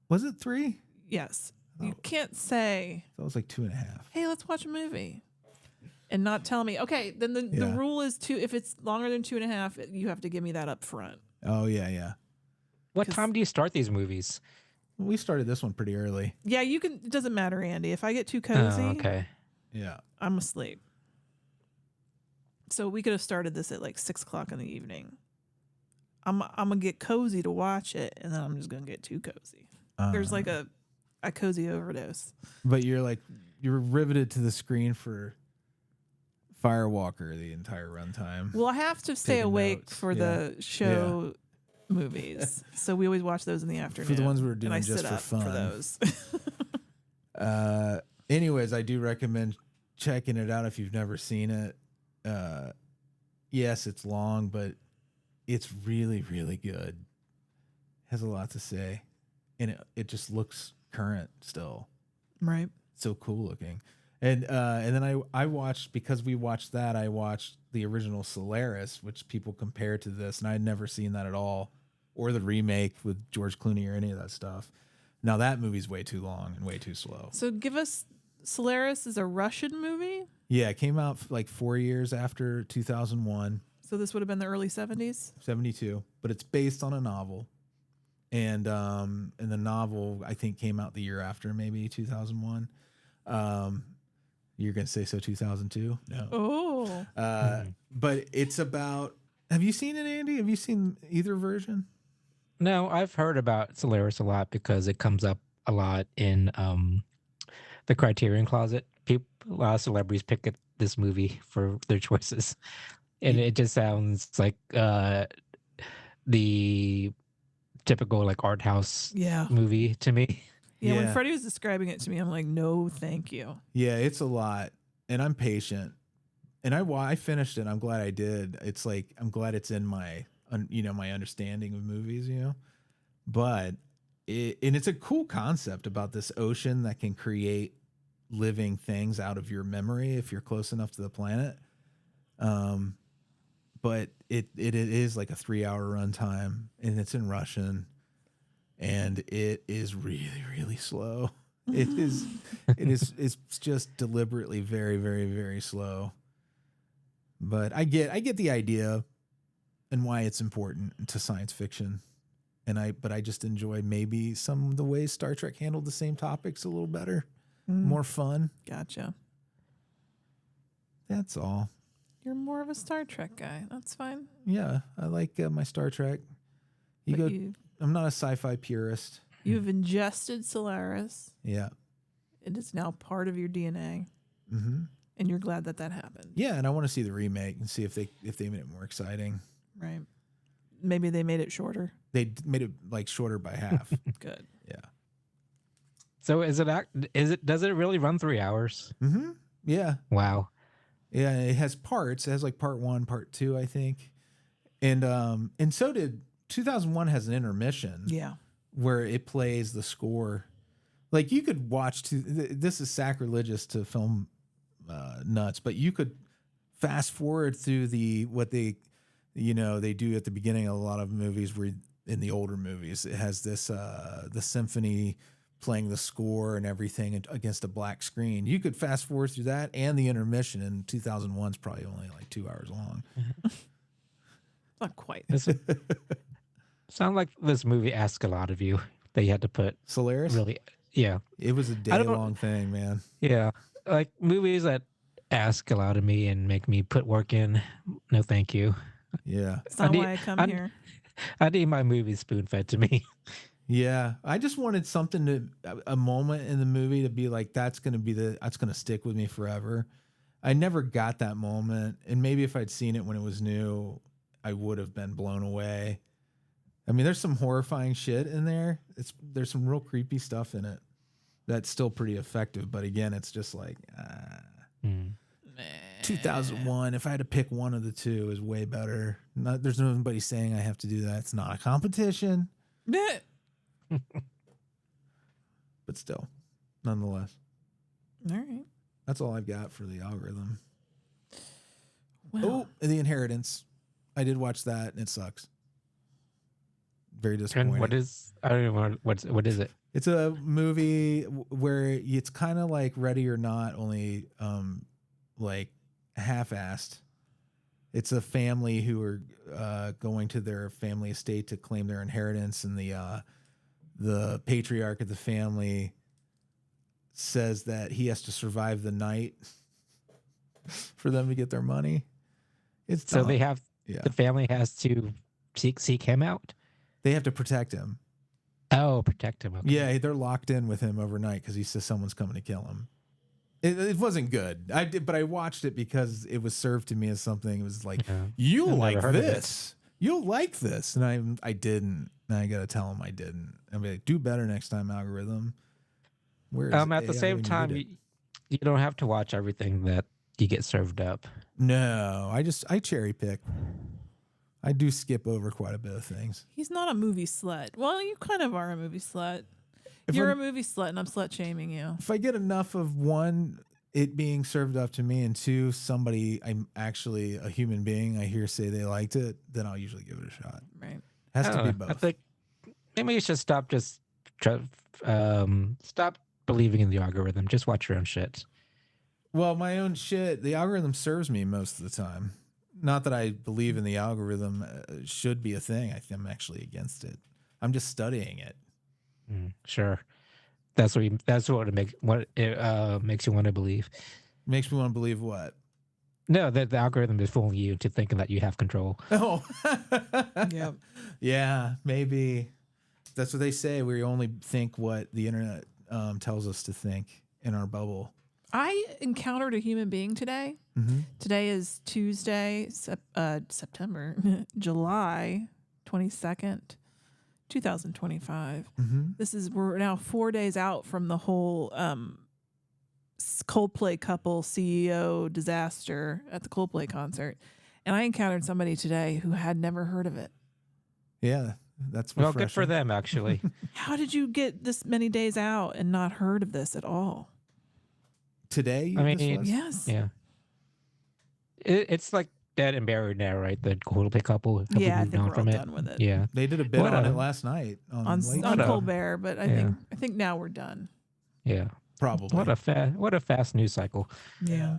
Was it 3? Yes. You Oh. can't say, That was like 2.5. hey, let's watch a movie. And not tell me, okay, then the Yeah. rule is if it's longer than 2.5, you have to give me that up front. Oh, yeah, yeah. What 'Cause- time do you start these movies? We started this one pretty early. Yeah, you can, it doesn't matter, Andy. If I get too cozy, Oh, okay. Yeah. I'm asleep. So we could have started this at like 6:00 in the evening. I'm gonna get cozy to watch it, and then I'm just gonna get too cozy. There's like a cozy overdose. But you're riveted to the screen for Firewalker the entire runtime. Well, I have to stay Taking awake notes, for yeah. the show movies, so we always watch those in the afternoon. For the ones we're and doing I just sit for up fun. for those. Anyways, I do recommend checking it out if you've never seen it. Yes, it's long, but it's really, really good. Has a lot to say. And it just looks current still. Right. So cool looking. And then I watched, because we watched that, I watched the original Solaris, which people compare to this, and I had never seen that at all, or the remake with George Clooney or any of that stuff. Now that movie's way too long and way too slow. So give us, Solaris is a Russian movie. Yeah, it came out like 4 years after 2001, So this would have been the early 70s. 72, but it's based on a novel. And the novel, I think, came out the year after, maybe 2001. You're going to say so 2002? No. Oh. But it's about, have you seen it, Andy? Have you seen either version? No, I've heard about Solaris a lot because it comes up a lot in the Criterion Closet. A lot of celebrities pick this movie for their choices, and it just sounds like the typical like art house movie to me. Yeah, when Freddy was describing it to me, I'm like, no, thank you. Yeah, it's a lot, and I'm patient. And I finished it. I'm glad I did. It's like I'm glad it's in my my understanding of movies, But it's a cool concept about this ocean that can create living things out of your memory if you're close enough to the planet. But it is like a 3-hour runtime, and it's in Russian, and it is really, really slow. It's just deliberately very, very, very slow. But I get the idea and why it's important to science fiction. But I just enjoy maybe some of the ways Star Trek handled the same topics a little better. more fun. Gotcha. That's all. You're more of a Star Trek guy. That's fine. Yeah, I like my Star Trek. I'm not a sci-fi purist. You've ingested Solaris. Yeah. It is now part of your DNA. Mm-hmm. And you're glad that happened. Yeah, and I want to see the remake and see if they made it more exciting. Right. Maybe they made it shorter. They made it like shorter by half. Good. Yeah. So does it really run 3 hours? Mm-hmm. Yeah. Wow. Yeah, it has parts. It has like part 1, part 2, I think. And so did 2001 has an intermission. Yeah. Where it plays the score. Like you could watch this is sacrilegious to film nuts, but you could fast forward through what they do at the beginning of a lot of movies where in the older movies, it has this, the symphony playing the score and everything against a black screen. You could fast forward through that and the intermission, and 2001 is probably only like 2 hours long. Not quite. Sound like this movie asked a lot of you that you had to put Solaris? Really, yeah. It was a day-long thing, man. Yeah. Like movies that ask a lot of me and make me put work in. No, thank you. Yeah. That's not why I come here. I need my movies spoon-fed to me. Yeah. I just wanted something a moment in the movie to be like, that's going to stick with me forever. I never got that moment. And maybe if I'd seen it when it was new, I would have been blown away. I mean, there's some horrifying shit in there. There's some real creepy stuff in it that's still pretty effective. But again, it's just like, 2001, if I had to pick one of the two, is way better. There's nobody saying I have to do that. It's not a competition. But still, nonetheless. All right. That's all I've got for the algorithm. Well, and The Inheritance. I did watch that, and it sucks. Very disappointing. And I don't know what is it? It's a movie where it's kind of like Ready or Not, only like half-assed. It's a family who are going to their family estate to claim their inheritance, and the patriarch of the family says that he has to survive the night for them to get their money. It's so dumb. the family has to seek him out. They have to protect him. Oh, protect him. Okay. Yeah, they're locked in with him overnight because he says someone's coming to kill him. It wasn't good. But I watched it because it was served to me as something. It was like, you'll like this. You'll like this. And I didn't. And I got to tell him I didn't. I'm like, do better next time, algorithm. At the same time, you don't have to watch everything that you get served up. No, I cherry pick. I do skip over quite a bit of things. He's not a movie slut. Well, you kind of are a movie slut. You're a movie slut, and I'm slut shaming you. If I get enough of one, it being served up to me, and two, somebody I'm actually a human being, I hear say they liked it, then I'll usually give it a shot. Right. Has to be both. I think maybe you should stop stop believing in the algorithm. Just watch your own shit. Well, my own shit, the algorithm serves me most of the time. Not that I believe in the algorithm should be a thing. I'm actually against it. I'm just studying it. Sure, that's what it makes you want to believe. Makes me want to believe what? No, that the algorithm is fooling you into thinking that you have control. Oh, Yep. Yeah, maybe. That's what they say. We only think what the internet tells us to think in our bubble. I encountered a human being today. Mm-hmm. Today is Tuesday, July 22nd, 2025. Mm-hmm. We're now 4 days out from the whole Coldplay couple CEO disaster at the Coldplay concert. And I encountered somebody today who had never heard of it. Yeah, that's well, refreshing. good for them, actually. How did you get this many days out and not heard of this at all? Today? I mean, Yes. Yeah. It's like dead and buried now, right? The Coldplay couple. Have Yeah, I moved think on we're all from it? done with it. Yeah. They did a bit on it last night On Late Show. Colbert, but I think now we're done. Yeah. Probably. What a fast news cycle. Yeah.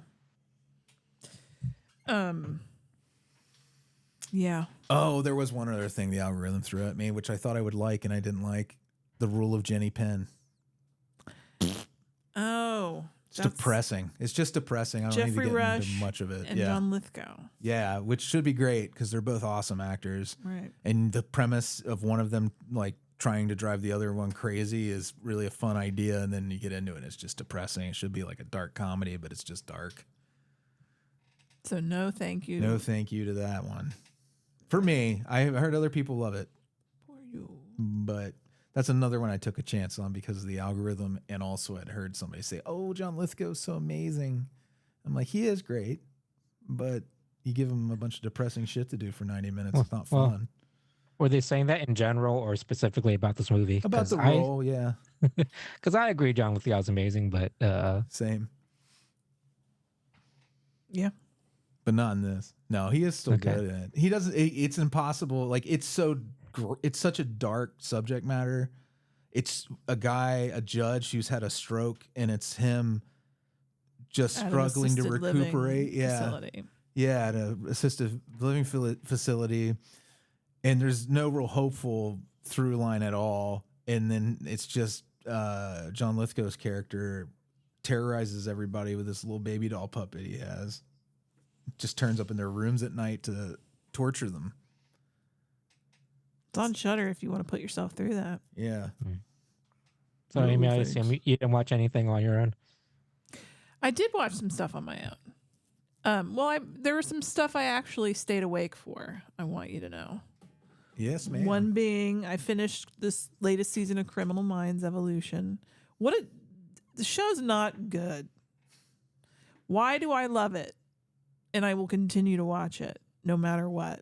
Yeah. Oh, there was one other thing the algorithm threw at me, which I thought I would like and I didn't like. The rule of Jenny Penn. Oh. It's depressing. It's just depressing. I don't Jeffrey need to get Rush into much of it. and John Lithgow. Yeah, which should be great because they're both awesome actors. Right. And the premise of one of them like trying to drive the other one crazy is really a fun idea, and then you get into it and it's just depressing. It should be like a dark comedy, but it's just dark. So no thank you. No thank you to that one. For me, I heard other people love it. For you. But that's another one I took a chance on because of the algorithm, and also I'd heard somebody say, "Oh, John Lithgow's so amazing." I'm like, he is great, but you give him a bunch of depressing shit to do for 90 minutes. It's not fun. Were they saying that in general or specifically about this movie? About the role, yeah. Because I agree John Lithgow's amazing, but... Same. Yeah. But not in this. No, he is still good in it. He doesn't... It's impossible. Like, it's such a dark subject matter. It's a judge who's had a stroke, and it's him just struggling to recuperate. Facility. Yeah, at an assisted living facility. And there's no real hopeful through line at all. And then it's just John Lithgow's character terrorizes everybody with this little baby doll puppet he has. Just turns up in their rooms at night to torture them. It's on Shudder if you want to put yourself through that. Yeah. So, Amy, I assume you didn't watch anything on your own? I did watch some stuff on my own. There was some stuff I actually stayed awake for, I want you to know. Yes, ma'am. One being, I finished this latest season of Criminal Minds Evolution. The show's not good. Why do I love it? And I will continue to watch it, no matter what.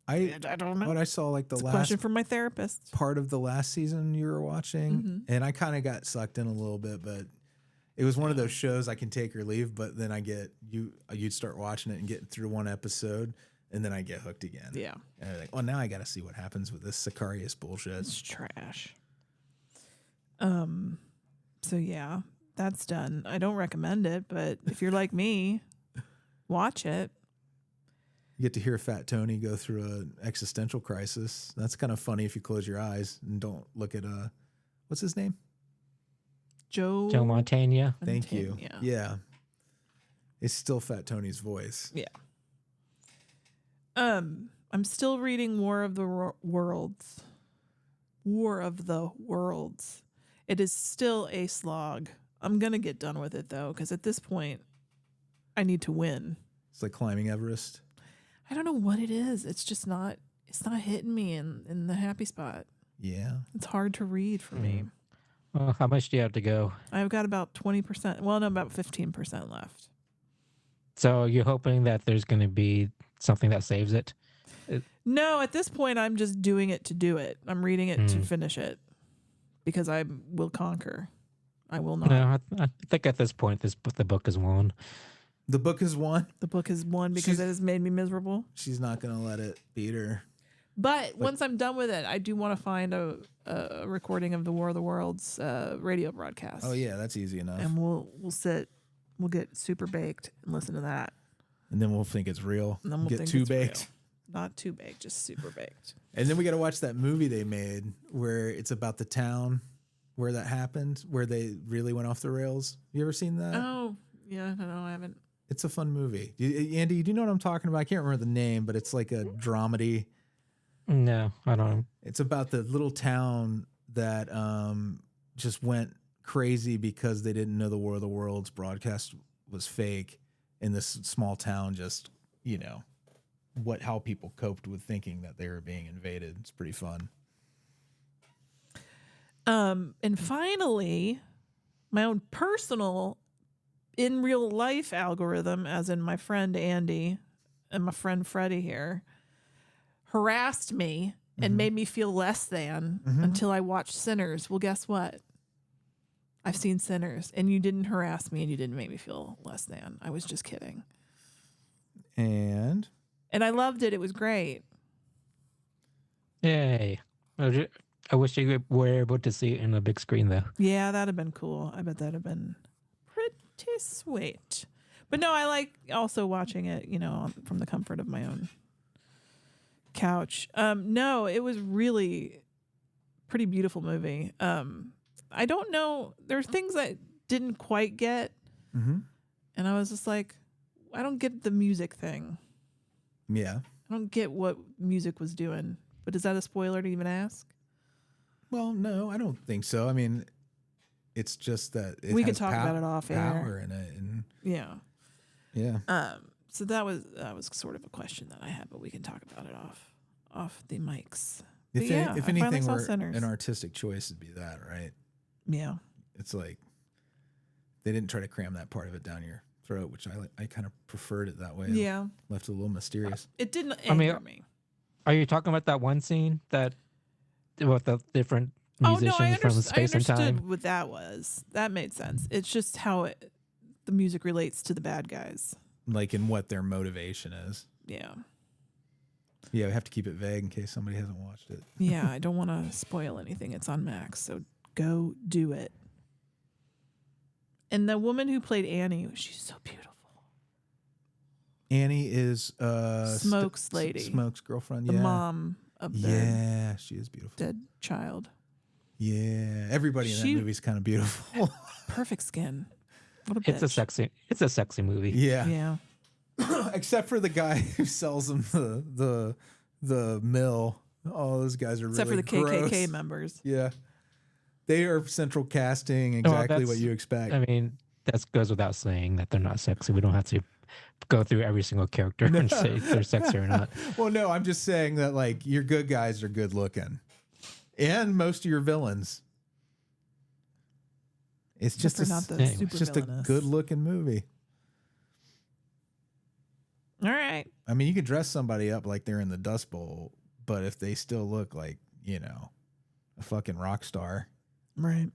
I don't know. But I saw like the it's last a question from my therapist. Part of the last season you were watching, and I kind of got sucked in a little bit, but it was one of those shows I can take or leave. But then you'd start watching it and getting through one episode, and then I get hooked again. Yeah, and I'm like, well, now I got to see what happens with this Sicarius bullshit. It's trash. So yeah, that's done. I don't recommend it, but if you're like me, watch it. You get to hear Fat Tony go through an existential crisis. That's kind of funny if you close your eyes and don't look at what's his name? Joe Montana. Thank you. Yeah. It's still Fat Tony's voice. Yeah. I'm still reading War of the Worlds. War of the Worlds. It is still a slog. I'm going to get done with it though, because at this point I need to win. It's like climbing Everest. I don't know what it is. It's just not. It's not hitting me in the happy spot. Yeah, it's hard to read for me. Well, how much do you have to go? I've got about 20%. Well, no, about 15% left. So you're hoping that there's going to be something that saves it? No, at this point, I'm just doing it to do it. I'm reading it to finish it because I will conquer. I will not. No, I think at this point, the book is won. The book is won? The book is won because it has made me miserable. She's not going to let it beat her. But once I'm done with it, I do want to find a recording of the War of the Worlds radio broadcast. Oh, yeah, that's easy enough. And we'll get super baked and listen to that. And then we'll think it's real. And then we'll get think too it's baked. Real. Not too baked, just super baked. And then we got to watch that movie they made where it's about the town where that happened, where they really went off the rails. You ever seen that? Oh, yeah, no, I haven't. It's a fun movie. Andy, do you know what I'm talking about? I can't remember the name, but it's like a dramedy. No, I don't know. It's about the little town that just went crazy because they didn't know the War of the Worlds broadcast was fake. And this small town just, how people coped with thinking that they were being invaded. It's pretty fun. And finally, my own personal in real life algorithm, as in my friend Andy and my friend Freddy here, harassed me and made me feel less than until I watched Sinners. Well, guess what? I've seen Sinners, and you didn't harass me and you didn't make me feel less than. I was just kidding. And I loved it. It was great. Yay. I wish you were able to see it in a big screen, though. Yeah, that'd have been cool. I bet that'd have been pretty sweet. But no, I like also watching it, from the comfort of my own couch. No, it was really pretty beautiful movie. I don't know. There's things I didn't quite get. Mm-hmm. And I was just like, I don't get the music thing. Yeah. I don't get what music was doing. But is that a spoiler to even ask? Well, no, I don't think so. I mean, it's just that we could talk about it off air. Power in it, and yeah. So that was sort of a question that I had, but we can talk about it off the mics. If anything were an artistic choice, it'd be that, right? Yeah. It's like they didn't try to cram that part of it down your throat, which I kind of preferred it that way. Yeah. Left it a little mysterious. It didn't anger me. Are you talking about that one scene with the different musicians from space and time? I understood what that was. That made sense. It's just how the music relates to the bad guys. Like in what their motivation is. Yeah. Yeah, we have to keep it vague in case somebody hasn't watched it. Yeah, I don't want to spoil anything. It's on Max, so go do it. And the woman who played Annie, she's so beautiful. Annie is Smoke's lady. Smoke's girlfriend, the mom of the yeah, she is beautiful. Dead child. Yeah, everybody in that movie's kind of beautiful. Perfect skin. What a bitch. It's a sexy movie. Yeah. Yeah. Except for the guy who sells them the mill. All those guys are Except really for the gross. KKK members. Yeah. They are central casting exactly what you expect. I mean, that goes without saying that they're not sexy. We don't have to go through every single character and say if they're sexy or not. Well, no, I'm just saying that like your good guys are good looking. And most of your villains. It's just a good looking movie. All right. I mean, you could dress somebody up like they're in the Dust Bowl, but if they still look like, a fucking rock star. Right.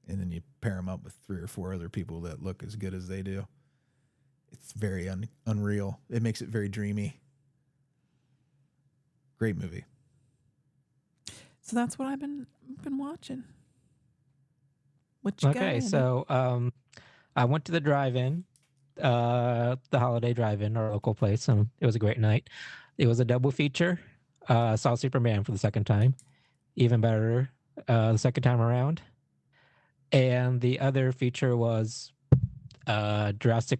And then you pair them up with 3 or 4 other people that look as good as they do. It's very unreal. It makes it very dreamy. Great movie. So that's what I've been watching. What you got? Okay, so I went to the drive-in, the holiday drive-in, our local place, and it was a great night. It was a double feature. Saw Superman for the second time, even better the second time around. And the other feature was Jurassic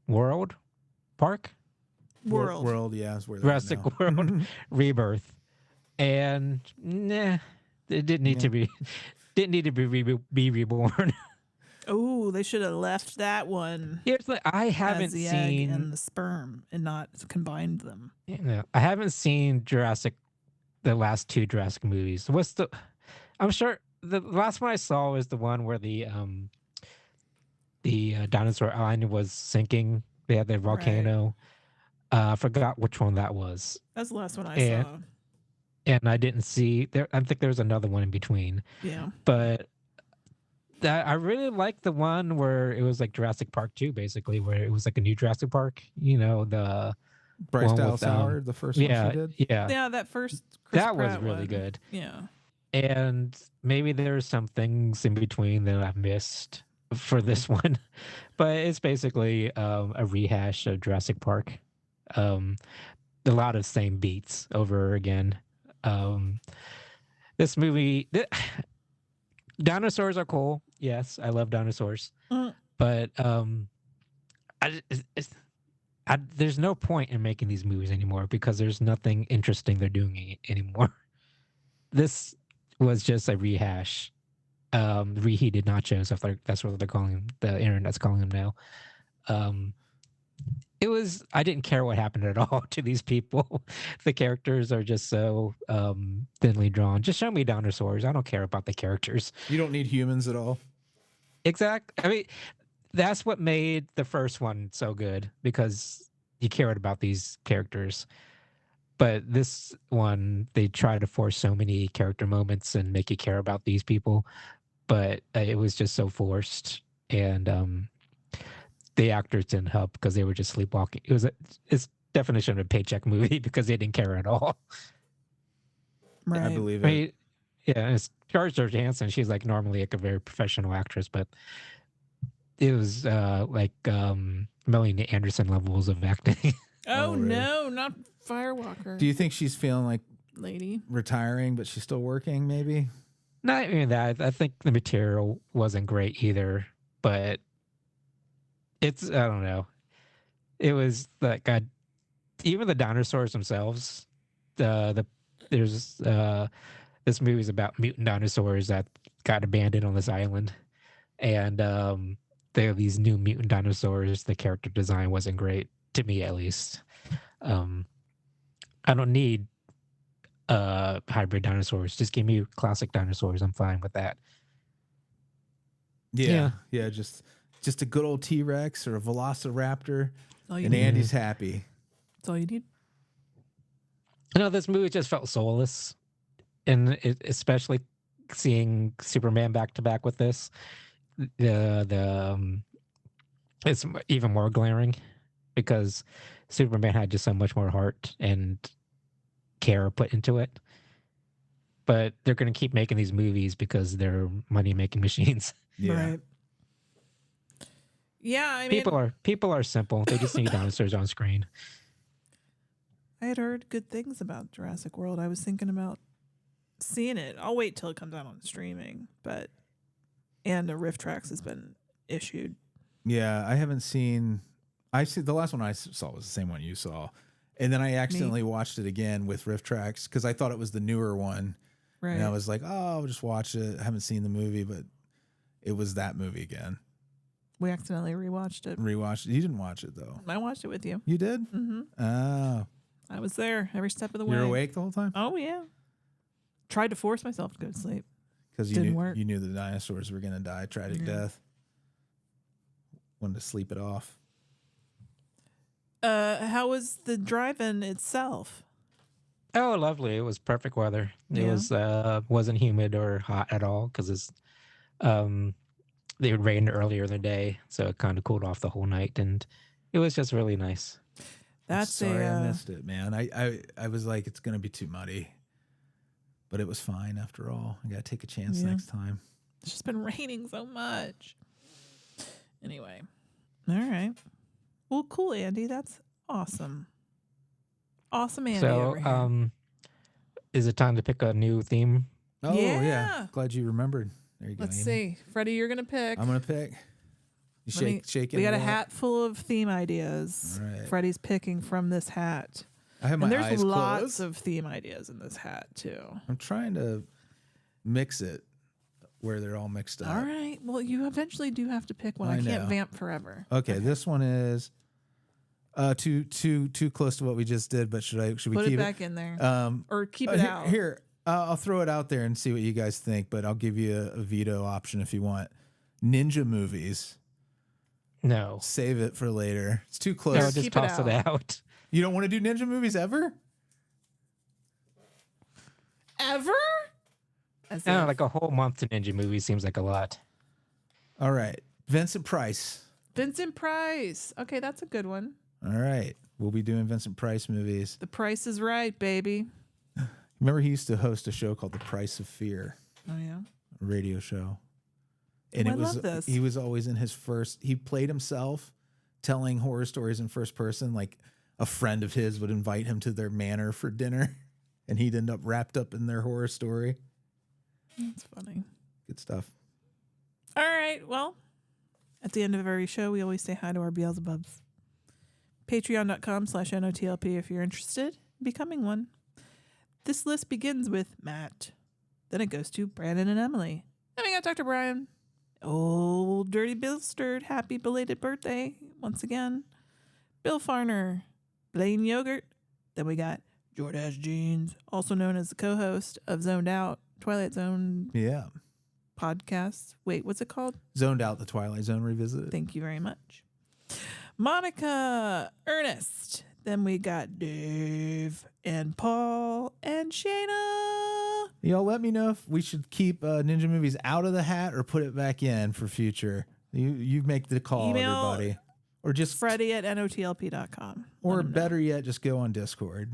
World Park. World, yeah, is where Jurassic World Rebirth, and it didn't need to be reborn. Oh, they should have left that one. Here's I haven't as the seen egg and the sperm and not combined them. Yeah, I haven't seen the last 2 Jurassic movies. I'm sure the last one I saw was the one where the dinosaur island was sinking. They had the volcano. Right. I forgot which one that was. That's the last one I saw. And I didn't see there. I think there was another one in between. Yeah. But I really liked the one where it was like Jurassic Park 2, basically, where it was like a new Jurassic Park. The Bryce Dallas Howard, the first one she did. Yeah, that first Chris that Pratt was really one. good. Yeah. And maybe there's some things in between that I've missed for this one, but it's basically a rehash of Jurassic Park. A lot of same beats over again. This movie, dinosaurs are cool. Yes, I love dinosaurs, but there's no point in making these movies anymore because there's nothing interesting they're doing anymore. This was just a rehash, reheated nachos. That's what they're calling them. The internet's calling them now. I didn't care what happened at all to these people. The characters are just so thinly drawn. Just show me dinosaurs. I don't care about the characters. You don't need humans at all. Exactly. I mean, that's what made the first one so good because you cared about these characters. But this one, they try to force so many character moments and make you care about these people. But it was just so forced. And the actors didn't help because they were just sleepwalking. It's definition of a paycheck movie because they didn't care at all. Right. I believe it. It's Scarlett Johansson. She's like normally like a very professional actress, but it was like Melanie Anderson levels of acting. Oh, really? No, not Firewalker. Do you think she's feeling like lady retiring, but she's still working? Maybe. Not even that. I think the material wasn't great either, but I don't know. It was like even the dinosaurs themselves. There's this movie's about mutant dinosaurs that got abandoned on this island, and they have these new mutant dinosaurs. The character design wasn't great to me, at least. I don't need hybrid dinosaurs. Just give me classic dinosaurs. I'm fine with that. Yeah. Just a good old T-Rex or a Velociraptor, and need. Andy's happy. That's all you need. This movie just felt soulless, and especially seeing Superman back to back with this, it's even more glaring because Superman had just so much more heart and care put into it. But they're going to keep making these movies because they're money-making machines. Yeah. Right. Yeah, I mean, people are simple. They just need dinosaurs on screen. I had heard good things about Jurassic World. I was thinking about seeing it. I'll wait till it comes out on streaming, and a Rift Tracks has been issued. Yeah, I haven't seen. The last one I saw was the same one you saw, and then I accidentally watched it again with Rift Tracks because I thought it was the newer one, Right. and I was like, oh, I'll just watch it. I haven't seen the movie, but it was that movie again. We accidentally rewatched it. Rewatched it. You didn't watch it though. I watched it with you. You did? Mm-hmm. Oh, I was there every step of the way. you're awake the whole time Oh yeah. Tried to force myself to go to sleep. because Didn't work. you knew the dinosaurs were gonna die tragic death. Wanted to sleep it off. How was the drive-in itself? Oh, lovely! It was perfect weather. It Yeah. was wasn't humid or hot at all because it's it rained earlier in the day, so it kind of cooled off the whole night, and it was just really nice. That's Sorry, I missed it, man. I was like, it's gonna be too muddy, but it was fine after all. I gotta take a chance next time. It's just been raining so much. Anyway. All right. Well, cool, Andy. That's awesome. Awesome, Andy. over here. So, is it time to pick a new theme? Oh Yeah. glad you remembered. There you go. Let's Amy. see. Freddie, you're gonna pick. I'm gonna pick. You shake it. We got a up. hat full of theme ideas. All right. Freddie's picking from this hat. I have my And there's eyes lots closed. of theme ideas in this hat too. I'm trying to mix it where they're all mixed up. All right. Well, you eventually do have to pick one. I I can't know. vamp forever. Okay, this one is too close to what we just did, but should we Put keep it back in there. Or keep it here, out. Here, I'll throw it out there and see what you guys think, but I'll give you a veto option if you want. Ninja movies. No. Save it for later. It's too close. No, Keep just it toss it out. out. You don't want to do ninja movies ever? Ever? As No, if- like a whole month to ninja movies seems like a lot. All right. Vincent Price. Vincent Price. Okay, that's a good one. All right. We'll be doing Vincent Price movies. The Price is Right, baby. Remember he used to host a show called The Price of Fear, Oh yeah. a radio show. And Oh, it I was love this. he was always in his he played himself telling horror stories in first person. Like a friend of his would invite him to their manor for dinner and he'd end up wrapped up in their horror story. That's funny. Good stuff. All right. Well, at the end of every show, we always say hi to our Beelzebubs. Patreon.com/NOTLP if you're interested in becoming one. This list begins with Matt. Then it goes to Branan and Emily. Then we got Dr. Brian. Old Dirty Billsterd. Happy belated birthday once again. Bill Fahrner. Blayne Yogurt. Then we got Jordache Jeans, also known as the co-host of Zoned Out, Twilight Zone Yeah. podcast. Wait, what's it called? Zoned Out, the Twilight Zone Revisited. Thank you very much. Monica, Ernest. Then we got Dave and Paul and Shayna. Y'all let me know if we should keep ninja movies out of the hat or put it back in for future. You make the call, Email everybody. Or just Freddy@notlp.com. or Let 'em know better yet, just go on Discord.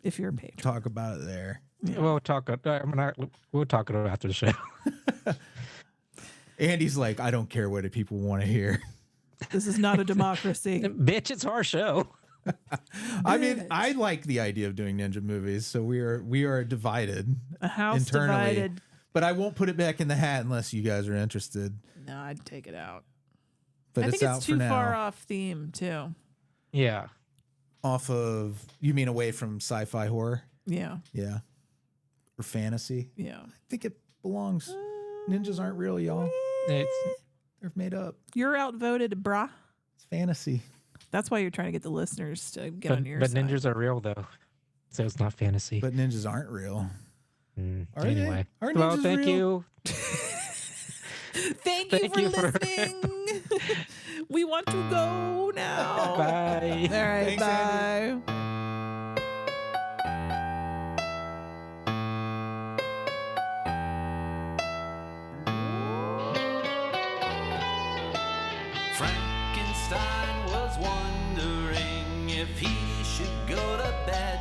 if you're a patron. Talk about it there. Yeah. We'll talk about it after the show. Andy's like, I don't care what people want to hear. This is not a democracy. Bitch, it's our show. I mean, I like the idea of doing ninja movies, so we are divided A house internally. divided But I won't put it back in the hat unless you guys are interested. No, I'd take it out. But I it's think out it's for too now. far off theme too. Yeah. Off of, you mean away from sci-fi horror? Yeah. Yeah. Or fantasy? Yeah. I think it belongs. Ninjas aren't real, y'all. They're made up. You're outvoted, brah. It's fantasy. That's why you're trying to get the listeners to get on your but side. ninjas are real though, so it's not fantasy. But ninjas aren't real. Are Anyway, they? Are well, ninjas thank real? you. Thank you for listening. We want to go now. Bye. All right, Thanks, bye. Frankenstein was wondering if he should go to bed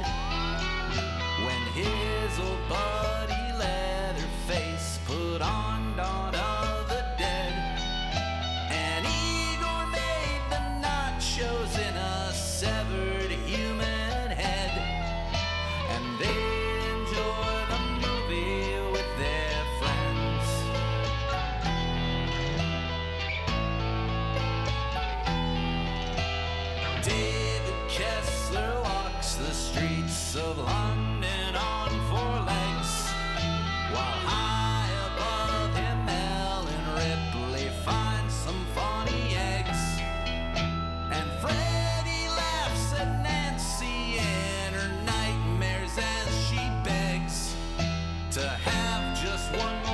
when his old buddy Leatherface put on Dawn of the Dead. And Igor made the nachos in a severed human head, and they enjoy the movie with their friends. David Kessler walks the streets of London on four legs, while high above him Ellen Ripley finds some funny eggs. And Freddy laughs at Nancy in her nightmares as she begs to have just one more